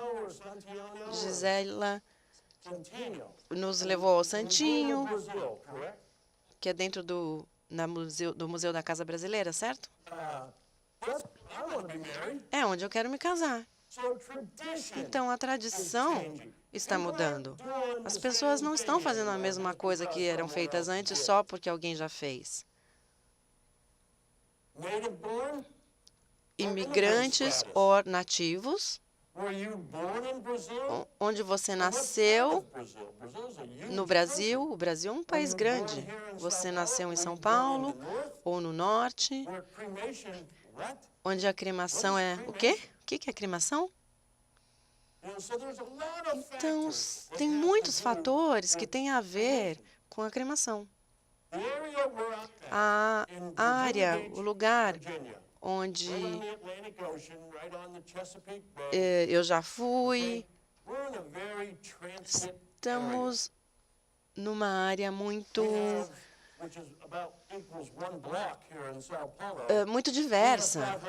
Gisela nos levou ao Santinho, que é dentro do Museu da Casa Brasileira, certo? É onde eu quero me casar. Então, a tradição está mudando. As pessoas não estão fazendo a mesma coisa que eram feitas antes só porque alguém já fez. Imigrantes ou nativos, onde você nasceu no Brasil. O Brasil é um país grande. Você nasceu em São Paulo ou no norte, onde a cremação é... O quê? O que é cremação? Então, tem muitos fatores que têm a ver com a cremação. A área, o lugar onde eu já fui, estamos numa área muito diversa.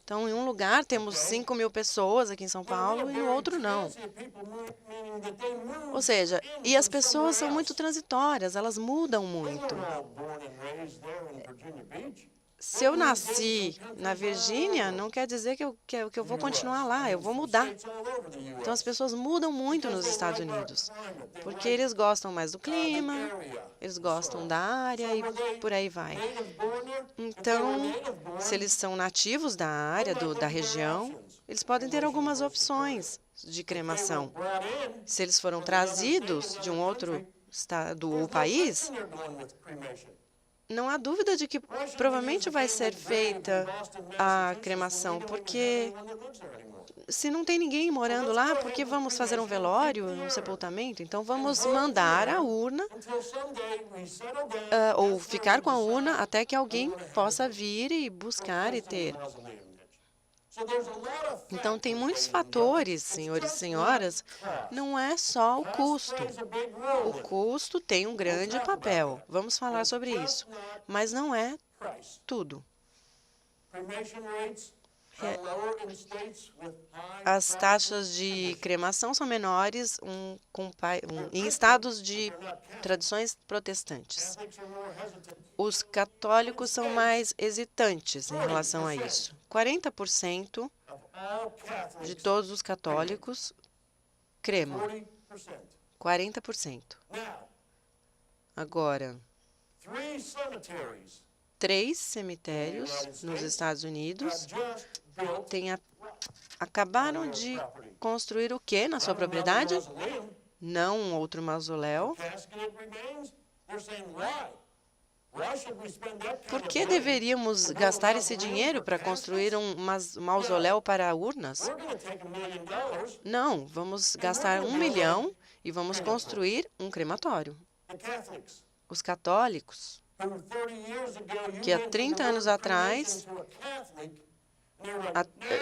Então, em um lugar temos 5.000 pessoas aqui em São Paulo e no outro não. Ou seja, e as pessoas são muito transitórias, elas mudam muito. Se eu nasci na Virgínia, não quer dizer que eu vou continuar lá, eu vou mudar. Então, as pessoas mudam muito nos Estados Unidos, porque eles gostam mais do clima, eles gostam da área e por aí vai. Então, se eles são nativos da área, da região, eles podem ter algumas opções de cremação. Se eles foram trazidos de um outro estado ou país, não há dúvida de que provavelmente vai ser feita a cremação, porque se não tem ninguém morando lá, por que vamos fazer um velório, um sepultamento? Então, vamos mandar a urna, ou ficar com a urna até que alguém possa vir e buscar e ter. Então, tem muitos fatores, senhores e senhoras, não é só o custo. O custo tem um grande papel, vamos falar sobre isso, mas não é tudo. As taxas de cremação são menores em estados de tradições protestantes. Os católicos são mais hesitantes em relação a isso. 40% de todos os católicos cremam. 40%. Agora, 3 cemitérios nos Estados Unidos acabaram de construir o quê na sua propriedade? Não um outro mausoléu. Por que deveríamos gastar esse dinheiro para construir um mausoléu para urnas? Não, vamos gastar $1 milhão e vamos construir um crematório. Os católicos, que há 30 anos atrás,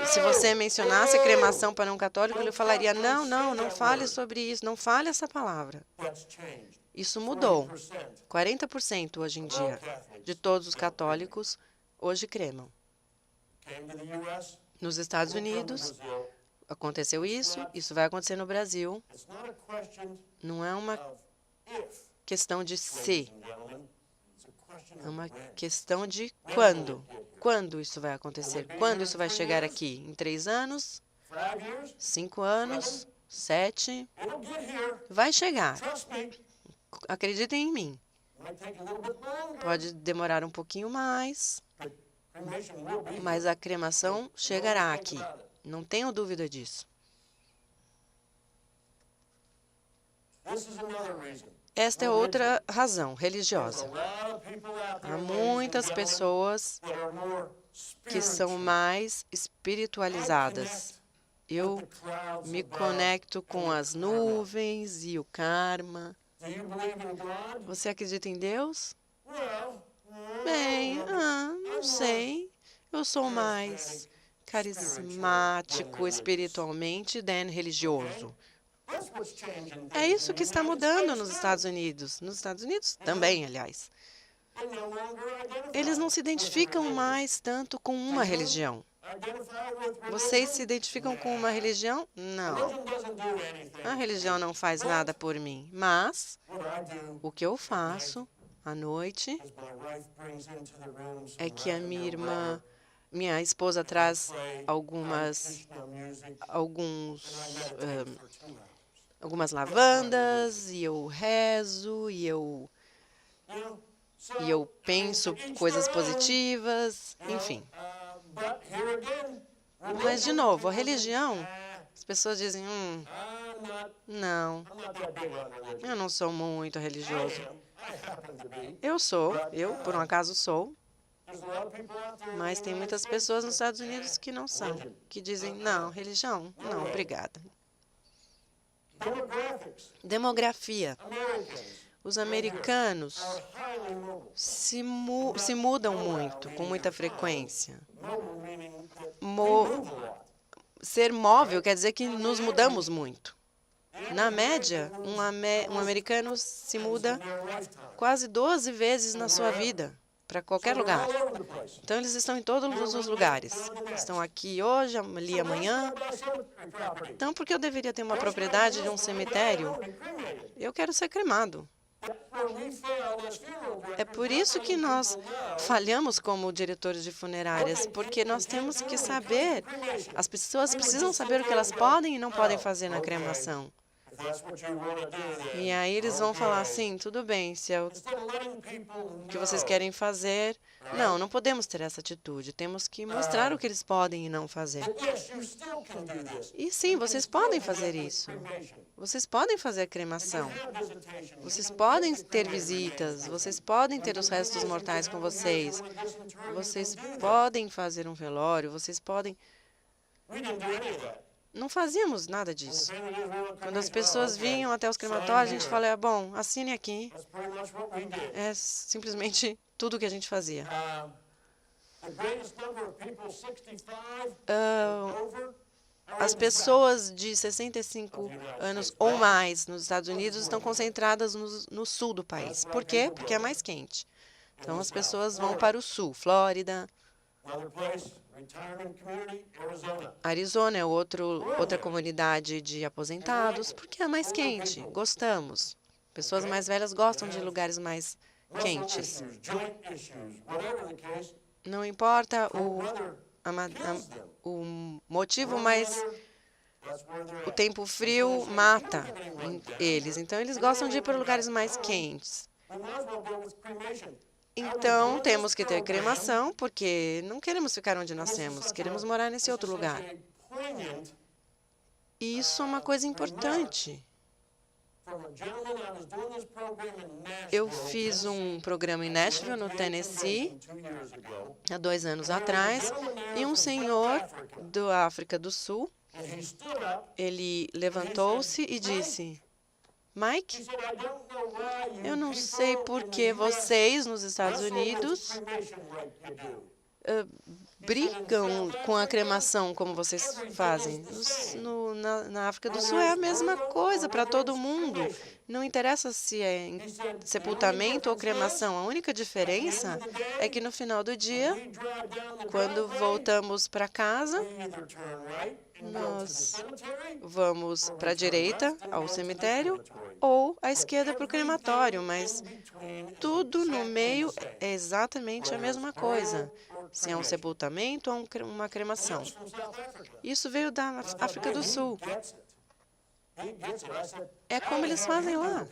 se você mencionasse cremação para um católico, ele falaria, não fale sobre isso, não fale essa palavra. Isso mudou. 40% hoje em dia de todos os católicos hoje cremam. Nos Estados Unidos, aconteceu isso vai acontecer no Brasil. Não é uma questão de se, é uma questão de quando. Quando isso vai acontecer? Quando isso vai chegar aqui? Em 3 anos? 5 anos? 7? Vai chegar. Acreditem em mim. Pode demorar um pouquinho mais, mas a cremação chegará aqui. Não tenho dúvida disso. Esta é outra razão religiosa. Há muitas pessoas que são mais espiritualizadas. Eu me conecto com as nuvens e o karma. Você acredita em Deus? Bem, não sei. Eu sou mais carismático espiritualmente do que religioso. É isso que está mudando nos Estados Unidos. Nos Estados Unidos também, aliás. Eles não se identificam mais tanto com uma religião. Vocês se identificam com uma religião? Não. A religião não faz nada por mim. Mas o que eu faço à noite é que a minha esposa traz algumas lavandas e eu rezo e eu penso coisas positivas, enfim. Mas, de novo, a religião, as pessoas dizem, não, eu não sou muito religioso. Eu por um acaso sou, mas tem muitas pessoas nos Estados Unidos que não são, que dizem, não, religião, não, obrigada. Demografia. Os americanos se mudam muito, com muita frequência. Ser móvel quer dizer que nos mudamos muito. Na média, um americano se muda quase 12 vezes na sua vida, para qualquer lugar. Então, eles estão em todos os lugares. Estão aqui hoje, ali amanhã. Então, por que eu deveria ter uma propriedade de um cemitério? Eu quero ser cremado. É por isso que nós falhamos como diretores de funerárias, porque nós temos que saber, as pessoas precisam saber o que elas podem e não podem fazer na cremação. E aí eles vão falar assim, tudo bem, se é o que vocês querem fazer. Não podemos ter essa atitude. Temos que mostrar o que eles podem e não fazer. E sim, vocês podem fazer isso. Vocês podem fazer cremação. Vocês podem ter visitas. Vocês podem ter os restos mortais com vocês. Vocês podem fazer um velório. Vocês podem... Não fazíamos nada disso. Quando as pessoas vinham até os crematórios, a gente falava, bom, assine aqui. É simplesmente tudo o que a gente fazia. As pessoas de 65 anos ou mais nos Estados Unidos estão concentradas no sul do país. Por quê? Porque é mais quente. Então, as pessoas vão para o sul, Flórida. Arizona é outra comunidade de aposentados, porque é mais quente. Gostamos. Pessoas mais velhas gostam de lugares mais quentes. Não importa o motivo, mas o tempo frio mata eles. Então, eles gostam de ir para lugares mais quentes. Então, temos que ter cremação, porque não queremos ficar onde nascemos, queremos morar nesse outro lugar. E isso é uma coisa importante. Eu fiz um programa em Nashville, no Tennessee, há 2 anos atrás, e um senhor da África do Sul, ele levantou-se e disse, Mike, eu não sei por que vocês, nos Estados Unidos, brigam com a cremação como vocês fazem. Na África do Sul é a mesma coisa para todo mundo. Não interessa se é sepultamento ou cremação. A única diferença é que no final do dia, quando voltamos para casa, nós vamos para a direita, ao cemitério, ou à esquerda para o crematório, mas tudo no meio é exatamente a mesma coisa. se é um sepultamento ou uma cremação. Isso veio da África do Sul. É como eles fazem lá.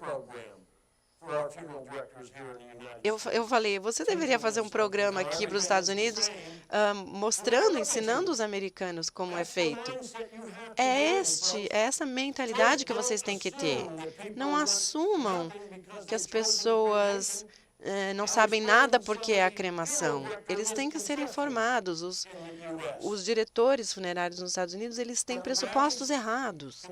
Eu falei, você deveria fazer um programa aqui para os Estados Unidos mostrando, ensinando os americanos como é feito. É essa mentalidade que vocês têm que ter. Não assumam que as pessoas não sabem nada porque é a cremação. Eles têm que ser informados. Os diretores funerários nos Estados Unidos, eles têm pressupostos errados.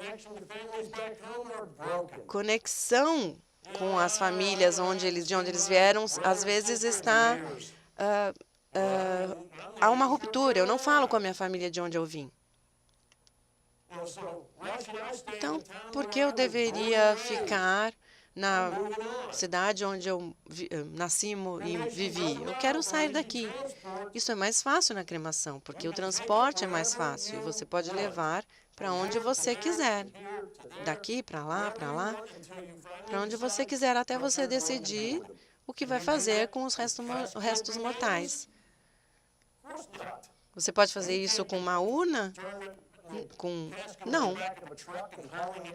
Conexão com as famílias de onde eles vieram, às vezes está há uma ruptura. Eu não falo com a minha família de onde eu vim. Então, por que eu deveria ficar na cidade onde eu nasci e vivi? Eu quero sair daqui. Isso é mais fácil na cremação, porque o transporte é mais fácil. E você pode levar para onde você quiser. Daqui para lá, para onde você quiser, até você decidir o que vai fazer com os restos mortais. Você pode fazer isso com uma urna? Não.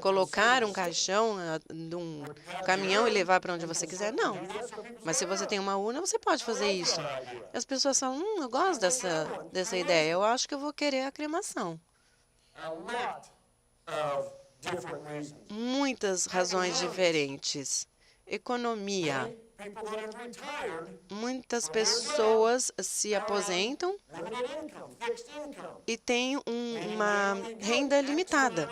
Colocar um caixão num caminhão e levar para onde você quiser? Não. Mas se você tem uma urna, você pode fazer isso. As pessoas falam, eu gosto dessa ideia, eu acho que eu vou querer a cremação. Muitas razões diferentes. Economia. Muitas pessoas se aposentam e têm uma renda limitada.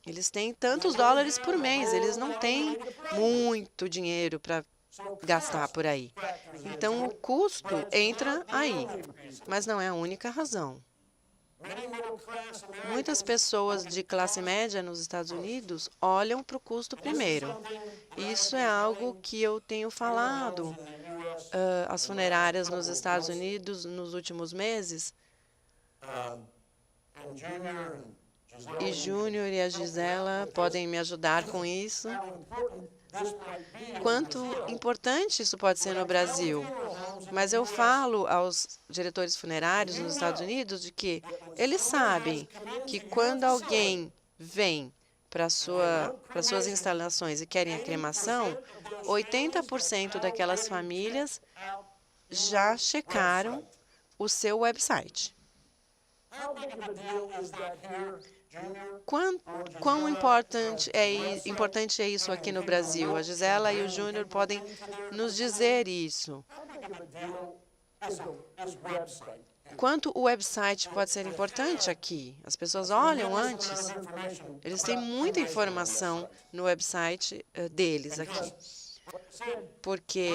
Eles têm tantos dólares por mês, eles não têm muito dinheiro para gastar por aí. Então, o custo entra aí, mas não é a única razão. Muitas pessoas de classe média nos Estados Unidos olham para o custo primeiro. Isso é algo que eu tenho falado às funerárias nos Estados Unidos nos últimos meses. E Júnior e a Gisela podem me ajudar com isso. Quanto importante isso pode ser no Brasil. Mas eu falo aos diretores funerários nos Estados Unidos de que eles sabem que quando alguém vem para suas instalações e querem a cremação, 80% daquelas famílias já checaram o seu website. Quão importante é isso aqui no Brasil? A Gisela e o Júnior podem nos dizer isso. Quanto o website pode ser importante aqui? As pessoas olham antes. Eles têm muita informação no website deles aqui. Porque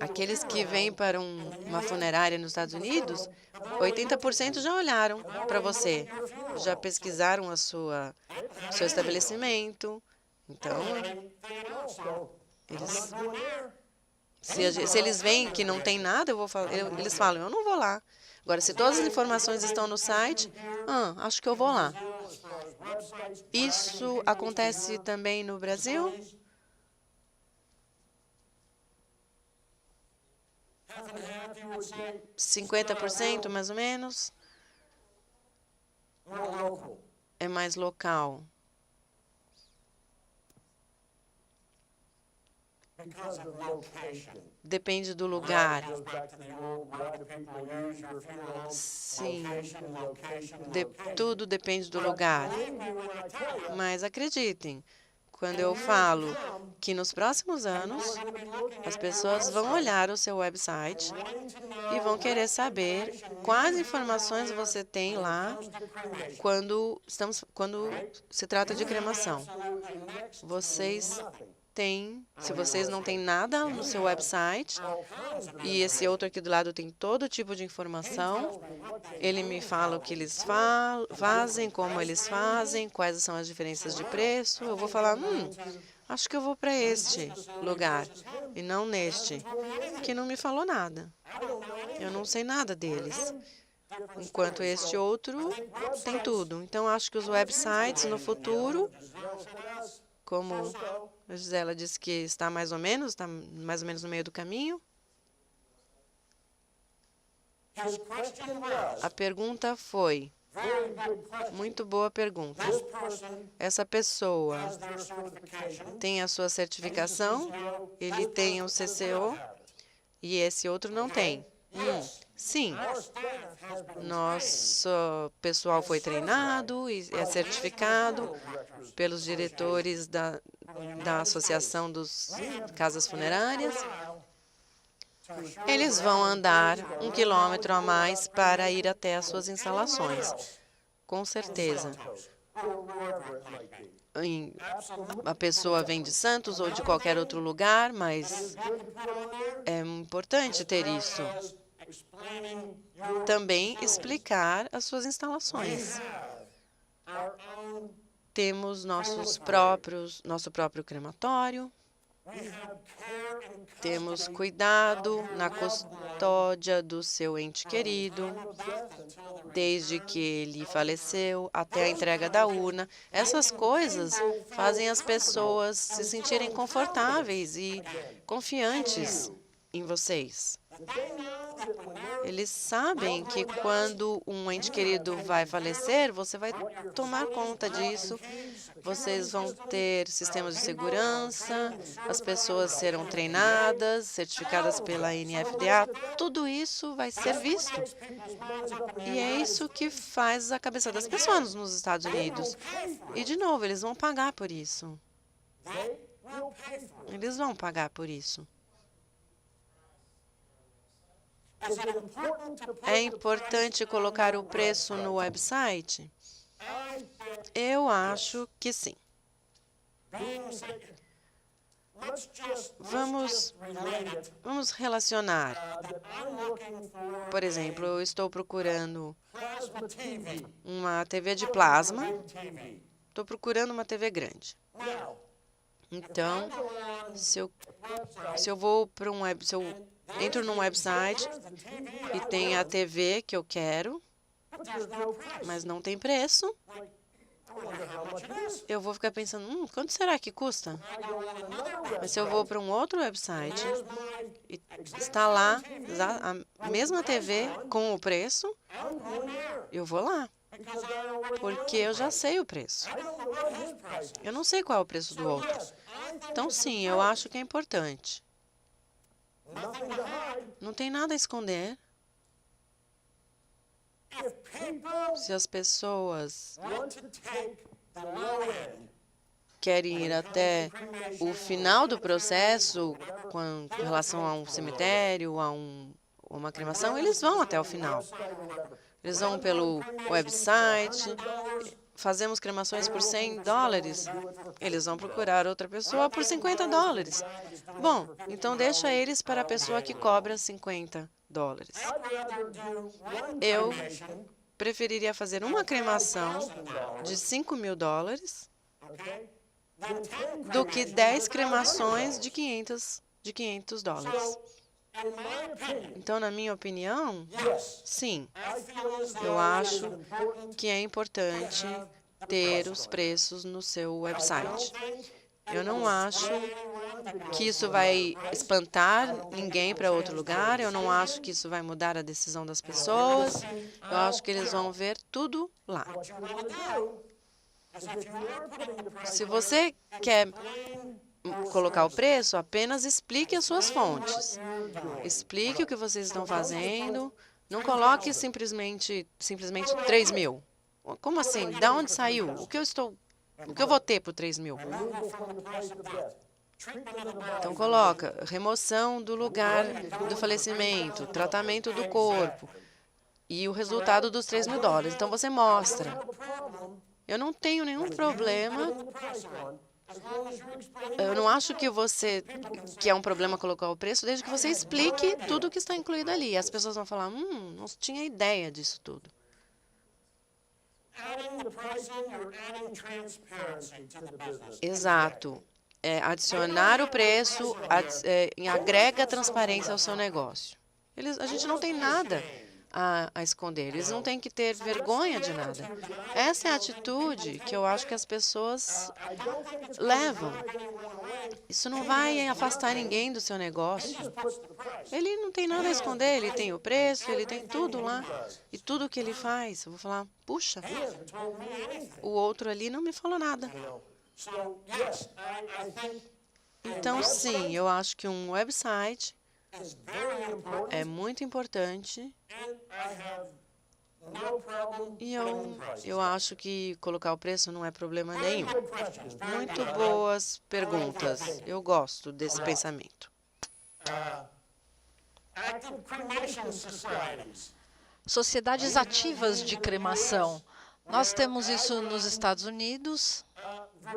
aqueles que vêm para uma funerária nos Estados Unidos, 80% já olharam para você, já pesquisaram seu estabelecimento. Então, se eles veem que não tem nada, eles falam, eu não vou lá. Agora, se todas as informações estão no site, acho que eu vou lá. Isso acontece também no Brasil? 50%, mais ou menos, é mais local. Depende do lugar. Sim, tudo depende do lugar. Mas acreditem, quando eu falo que nos próximos anos as pessoas vão olhar o seu website e vão querer saber quais informações você tem lá quando se trata de cremação. Se vocês não têm nada no seu website, e esse outro aqui do lado tem todo tipo de informação, ele me fala o que eles fazem, como eles fazem, quais são as diferenças de preço, eu vou falar, acho que eu vou para este lugar e não neste, que não me falou nada. Eu não sei nada deles. Enquanto este outro tem tudo. Então, acho que os websites no futuro, como a Gisela disse que está mais ou menos no meio do caminho. A pergunta foi, muito boa pergunta. Essa pessoa tem a sua certificação, ele tem o CCO e esse outro não tem. Sim, nosso pessoal foi treinado e é certificado pelos diretores da Associação dos Casas Funerárias. Eles vão andar 1 quilômetro a mais para ir até as suas instalações, com certeza. A pessoa vem de Santos ou de qualquer outro lugar, mas é importante ter isso. Também explicar as suas instalações. Temos nosso próprio crematório. Temos cuidado na custódia do seu ente querido, desde que ele faleceu até a entrega da urna. Essas coisas fazem as pessoas se sentirem confortáveis e confiantes em vocês. Eles sabem que quando um ente querido vai falecer, você vai tomar conta disso, vocês vão ter sistemas de segurança, as pessoas serão treinadas, certificadas pela NFDA, tudo isso vai ser visto. E é isso que faz a cabeça das pessoas nos Estados Unidos. E, de novo, eles vão pagar por isso. Eles vão pagar por isso. É importante colocar o preço no website? Eu acho que sim. Vamos relacionar. Por exemplo, eu estou procurando uma TV de plasma. Estou procurando uma TV grande. Então, se eu entro num website e tem a TV que eu quero, mas não tem preço, eu vou ficar pensando, quanto será que custa? Mas se eu vou para um outro website e está lá a mesma TV com o preço, eu vou lá, porque eu já sei o preço. Eu não sei qual é o preço do outro. Então, sim, eu acho que é importante. Não tem nada a esconder. Se as pessoas querem ir até o final do processo, com relação a um cemitério, a uma cremação, eles vão até o final. Eles vão pelo website, fazemos cremações por $100, eles vão procurar outra pessoa por $50. Bom, então deixa eles para a pessoa que cobra $50. Eu preferiria fazer uma cremação de $5.000 do que 10 cremações de $500. Então, na minha opinião, sim, eu acho que é importante ter os preços no seu website. Eu não acho que isso vai espantar ninguém para outro lugar, eu não acho que isso vai mudar a decisão das pessoas, eu acho que eles vão ver tudo lá. Se você quer colocar o preço, apenas explique as suas fontes. Explique o que vocês estão fazendo. Não coloque simplesmente 3.000. Como assim? Da onde saiu? O que eu vou ter por 3.000? Então coloca remoção do lugar do falecimento, tratamento do corpo e o resultado dos $3.000. Então você mostra. Eu não tenho nenhum problema. Eu não acho que é um problema colocar o preço, desde que você explique tudo o que está incluído ali. As pessoas vão falar, não tinha ideia disso tudo. Exato. Adicionar o preço agrega transparência ao seu negócio. A gente não tem nada a esconder. Eles não têm que ter vergonha de nada. Essa é a atitude que eu acho que as pessoas levam. Isso não vai afastar ninguém do seu negócio. Ele não tem nada a esconder, ele tem o preço, ele tem tudo lá. E tudo que ele faz, eu vou falar, puxa, o outro ali não me falou nada. Então, sim, eu acho que um website é muito importante. E eu acho que colocar o preço não é problema nenhum. Muito boas perguntas. Eu gosto desse pensamento. Sociedades ativas de cremação. Nós temos isso nos Estados Unidos.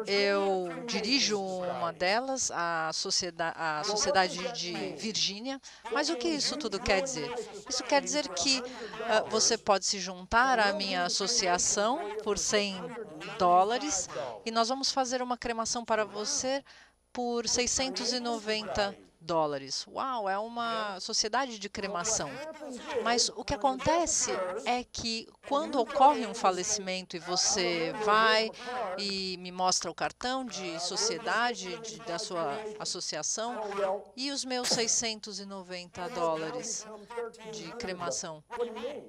Eu dirijo uma delas, a Sociedade de Virgínia. Mas o que isso tudo quer dizer? Isso quer dizer que você pode se juntar à minha associação por $100 e nós vamos fazer uma cremação para você por $690. Uau, é uma sociedade de cremação. Mas o que acontece é que quando ocorre um falecimento e você vai e me mostra o cartão de sociedade da sua associação e os meus $690 de cremação.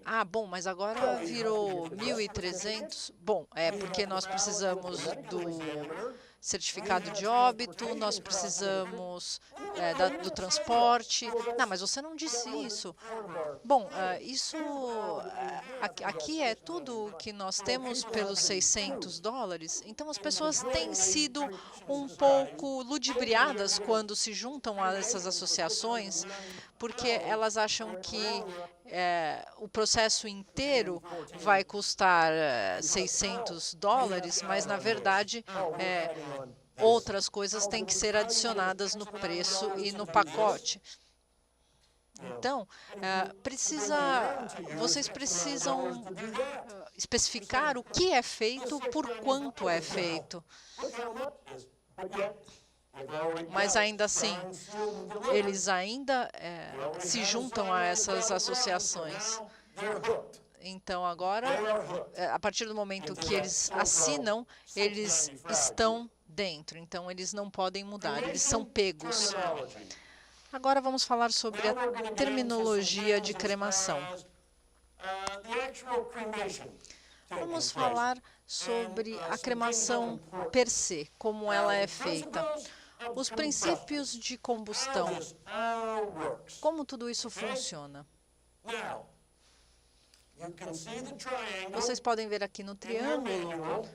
Ah, bom, mas agora virou 1.300. Bom, é porque nós precisamos do certificado de óbito, nós precisamos do transporte. Não, mas você não disse isso. Bom, isso aqui é tudo que nós temos pelos $600. Então, as pessoas têm sido um pouco ludibriadas quando se juntam a essas associações, porque elas acham que o processo inteiro vai custar $600, mas, na verdade, outras coisas têm que ser adicionadas no preço e no pacote. Então, vocês precisam especificar o que é feito, por quanto é feito. Mas ainda assim, eles ainda se juntam a essas associações. Então, agora, a partir do momento que eles assinam, eles estão dentro. Então, eles não podem mudar, eles são pegos. Agora vamos falar sobre a terminologia de cremação. Vamos falar sobre a cremação per se, como ela é feita. Os princípios de combustão. Como tudo isso funciona? Vocês podem ver aqui no triângulo,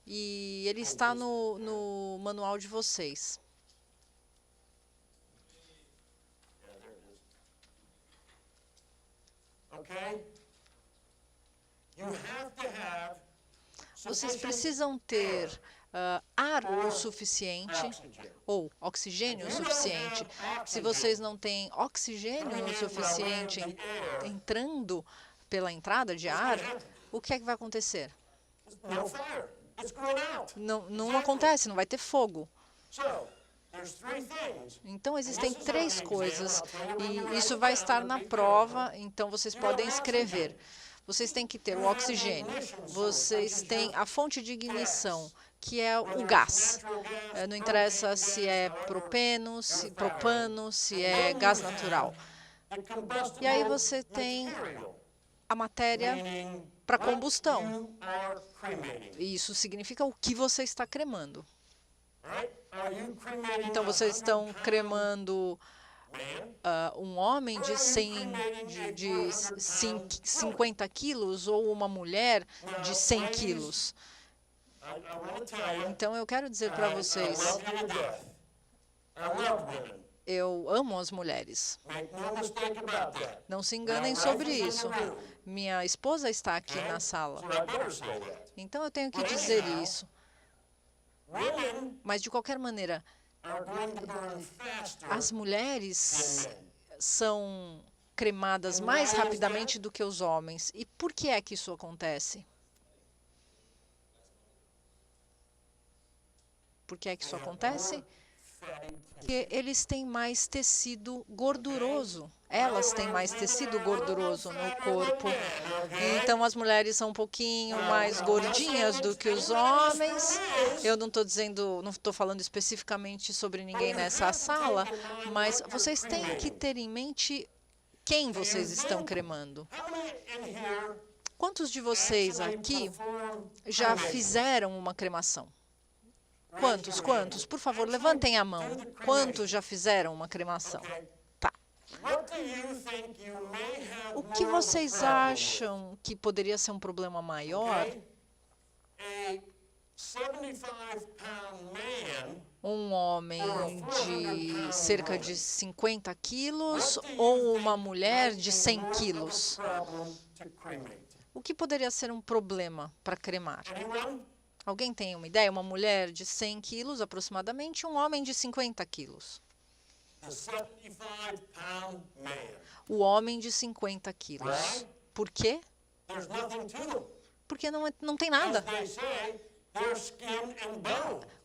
e ele está no manual de vocês. Vocês precisam ter ar o suficiente, ou oxigênio o suficiente. Se vocês não têm oxigênio o suficiente entrando pela entrada de ar, o que é que vai acontecer? Não acontece, não vai ter fogo. Então, existem 3 coisas, e isso vai estar na prova, então vocês podem escrever. Vocês têm que ter o oxigênio, vocês têm a fonte de ignição, que é o gás. Não interessa se é propano, se é gás natural. E aí você tem a matéria para combustão. Isso significa o que você está cremando. Então, vocês estão cremando um homem de 50 quilos ou uma mulher de 100 quilos. Então, eu quero dizer para vocês, eu amo as mulheres. Não se enganem sobre isso. Minha esposa está aqui na sala. Então, eu tenho que dizer isso. Mas, de qualquer maneira, as mulheres são cremadas mais rapidamente do que os homens. E por que é que isso acontece? Por que é que isso acontece? que eles têm mais tecido gorduroso. Elas têm mais tecido gorduroso no corpo. Então, as mulheres são um pouquinho mais gordinhas do que os homens. Eu não estou falando especificamente sobre ninguém nessa sala, mas vocês têm que ter em mente quem vocês estão cremando. Quantos de vocês aqui já fizeram uma cremação? Quantos? Quantos? Por favor, levantem a mão. Quantos já fizeram uma cremação? Tá. O que vocês acham que poderia ser um problema maior? Um homem de cerca de 50 quilos ou uma mulher de 100 quilos? O que poderia ser um problema para cremar? Alguém tem uma ideia? Uma mulher de 100 quilos, aproximadamente, e um homem de 50 quilos. O homem de 50 quilos. Por quê? Porque não tem nada.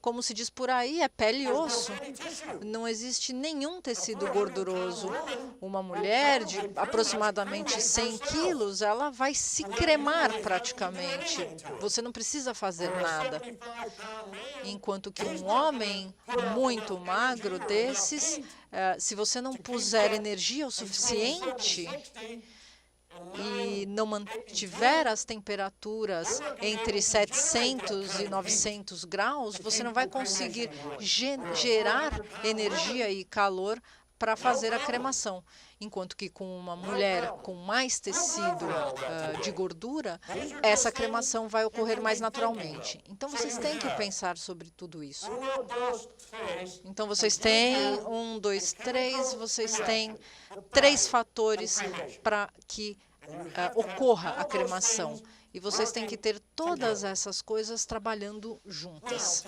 Como se diz por aí, é pele e osso. Não existe nenhum tecido gorduroso. Uma mulher de aproximadamente 100 quilos, ela vai se cremar praticamente. Você não precisa fazer nada. Enquanto que um homem muito magro desses, se você não puser energia o suficiente e não mantiver as temperaturas entre 700 e 900 graus, você não vai conseguir gerar energia e calor para fazer a cremação. Enquanto que com uma mulher com mais tecido de gordura, essa cremação vai ocorrer mais naturalmente. Então, vocês têm que pensar sobre tudo isso. Então, vocês têm 1, 2, 3, vocês têm 3 fatores para que ocorra a cremação. E vocês têm que ter todas essas coisas trabalhando juntas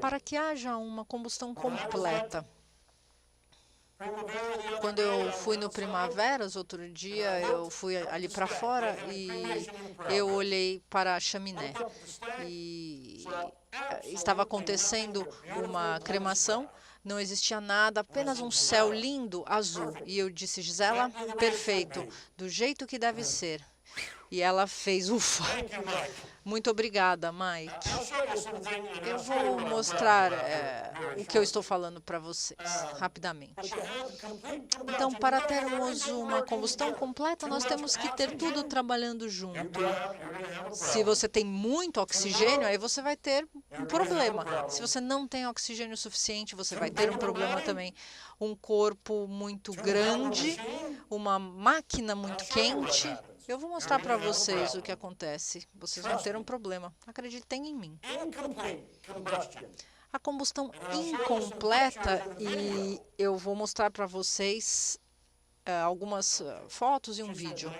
para que haja uma combustão completa. Quando eu fui no Primaveras, outro dia, eu fui ali para fora e eu olhei para a chaminé. E estava acontecendo uma cremação, não existia nada, apenas um céu lindo, azul. E eu disse, Gisela, perfeito, do jeito que deve ser. E ela fez, ufa. Muito obrigada, Mike. Eu vou mostrar o que eu estou falando para vocês, rapidamente. Então, para termos uma combustão completa, nós temos que ter tudo trabalhando junto. Se você tem muito oxigênio, aí você vai ter um problema. Se você não tem oxigênio suficiente, você vai ter um problema também. Um corpo muito grande, uma máquina muito quente. Eu vou mostrar para vocês o que acontece. Vocês vão ter um problema. Acreditem em mim. A combustão incompleta, e eu vou mostrar para vocês algumas fotos e um vídeo.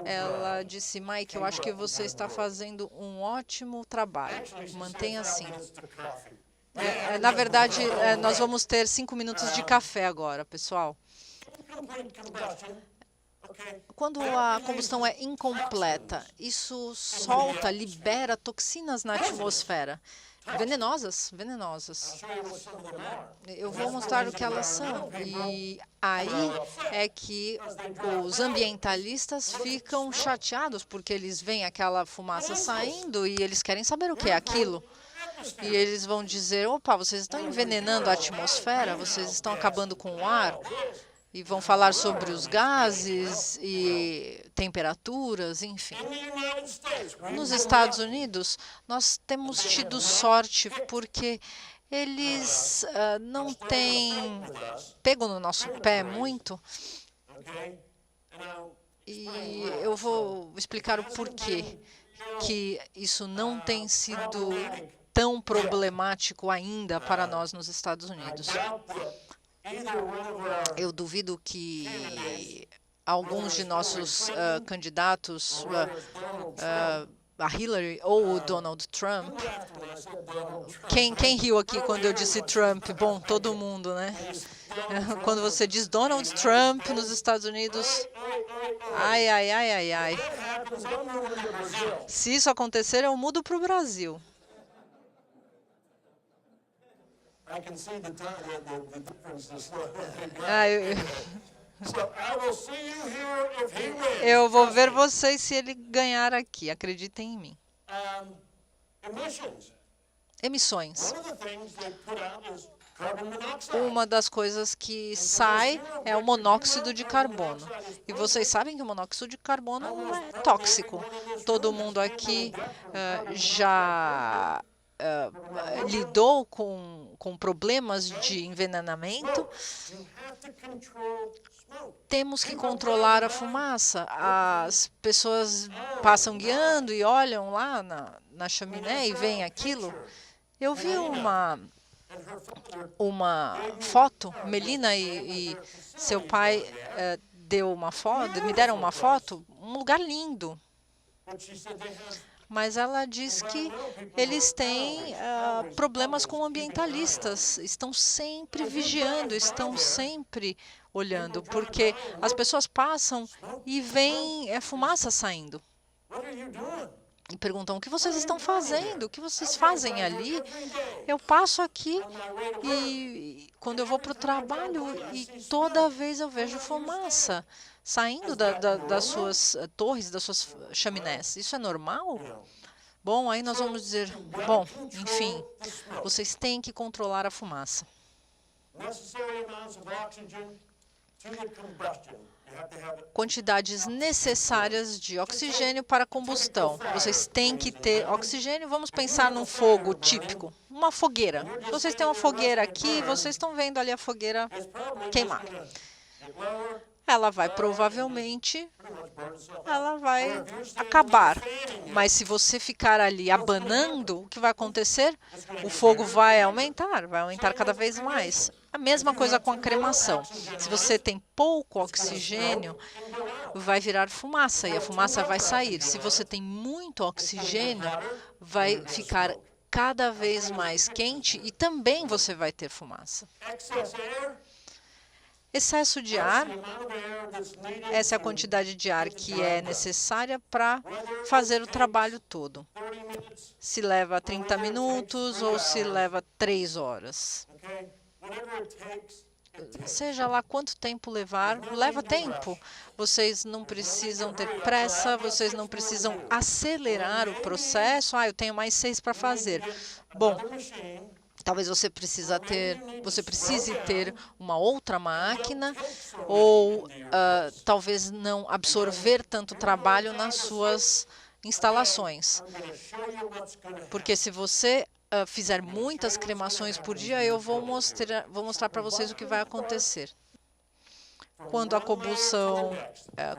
Ela disse, Mike, eu acho que você está fazendo um ótimo trabalho. Mantenha assim. Na verdade, nós vamos ter 5 minutos de café agora, pessoal. Quando a combustão é incompleta, isso libera toxinas na atmosfera. Venenosas, venenosas. Eu vou mostrar o que elas são. E aí é que os ambientalistas ficam chateados, porque eles veem aquela fumaça saindo e eles querem saber o que é aquilo. E eles vão dizer, opa, vocês estão envenenando a atmosfera, vocês estão acabando com o ar. E vão falar sobre os gases e temperaturas, enfim. Nos Estados Unidos, nós temos tido sorte porque eles não têm pego no nosso pé muito. E eu vou explicar o porquê que isso não tem sido tão problemático ainda para nós nos Estados Unidos. Eu duvido que alguns de nossos candidatos, a Hillary ou o Donald Trump, quem riu aqui quando eu disse Trump? Bom, todo mundo, né? Quando você diz Donald Trump nos Estados Unidos, ai, ai, ai, ai, ai. Se isso acontecer, eu mudo para o Brasil. Eu vou ver vocês se ele ganhar aqui. Acreditem em mim. Emissões. Uma das coisas que sai é o monóxido de carbono. E vocês sabem que o monóxido de carbono não é tóxico. Todo mundo aqui já lidou com problemas de envenenamento. Temos que controlar a fumaça. As pessoas passam guiando e olham lá na chaminé e veem aquilo. Eu vi uma foto, Melina e seu pai me deram uma foto, um lugar lindo. Mas ela diz que eles têm problemas com ambientalistas, estão sempre vigiando, estão sempre olhando, porque as pessoas passam e veem fumaça saindo. E perguntam, o que vocês estão fazendo? O que vocês fazem ali? Eu passo aqui e quando eu vou para o trabalho e toda vez eu vejo fumaça saindo das suas torres, das suas chaminés. Isso é normal? Bom, aí nós vamos dizer, bom, enfim, vocês têm que controlar a fumaça. Quantidades necessárias de oxigênio para combustão. Vocês têm que ter oxigênio. Vamos pensar num fogo típico, uma fogueira. Se vocês têm uma fogueira aqui, vocês estão vendo ali a fogueira queimar. Ela vai provavelmente, ela vai acabar. Mas se você ficar ali abanando, o que vai acontecer? O fogo vai aumentar cada vez mais. A mesma coisa com a cremação. Se você tem pouco oxigênio, vai virar fumaça e a fumaça vai sair. Se você tem muito oxigênio, vai ficar cada vez mais quente e também você vai ter fumaça. Excesso de ar, essa é a quantidade de ar que é necessária para fazer o trabalho todo. Se leva 30 minutos ou se leva 3 horas. Seja lá quanto tempo levar, leva tempo. Vocês não precisam ter pressa, vocês não precisam acelerar o processo. Eu tenho mais 6 para fazer. Bom, talvez você precise ter uma outra máquina ou talvez não absorver tanto trabalho nas suas instalações. Porque se você fizer muitas cremações por dia, eu vou mostrar para vocês o que vai acontecer. Quando a combustão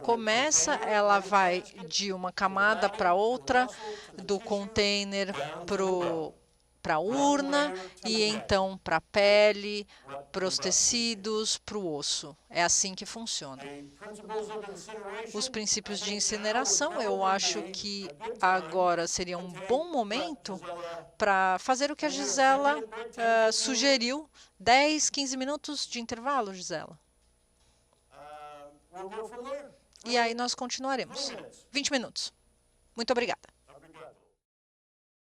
começa, ela vai de uma camada para outra, do container para a urna e então para a pele, para os tecidos, para o osso. É assim que funciona. Os princípios de incineração, eu acho que agora seria um bom momento para fazer o que a Gisela sugeriu. 10, 15 minutos de intervalo, Gisela. E aí nós continuaremos. 20 minutos. Muito obrigada.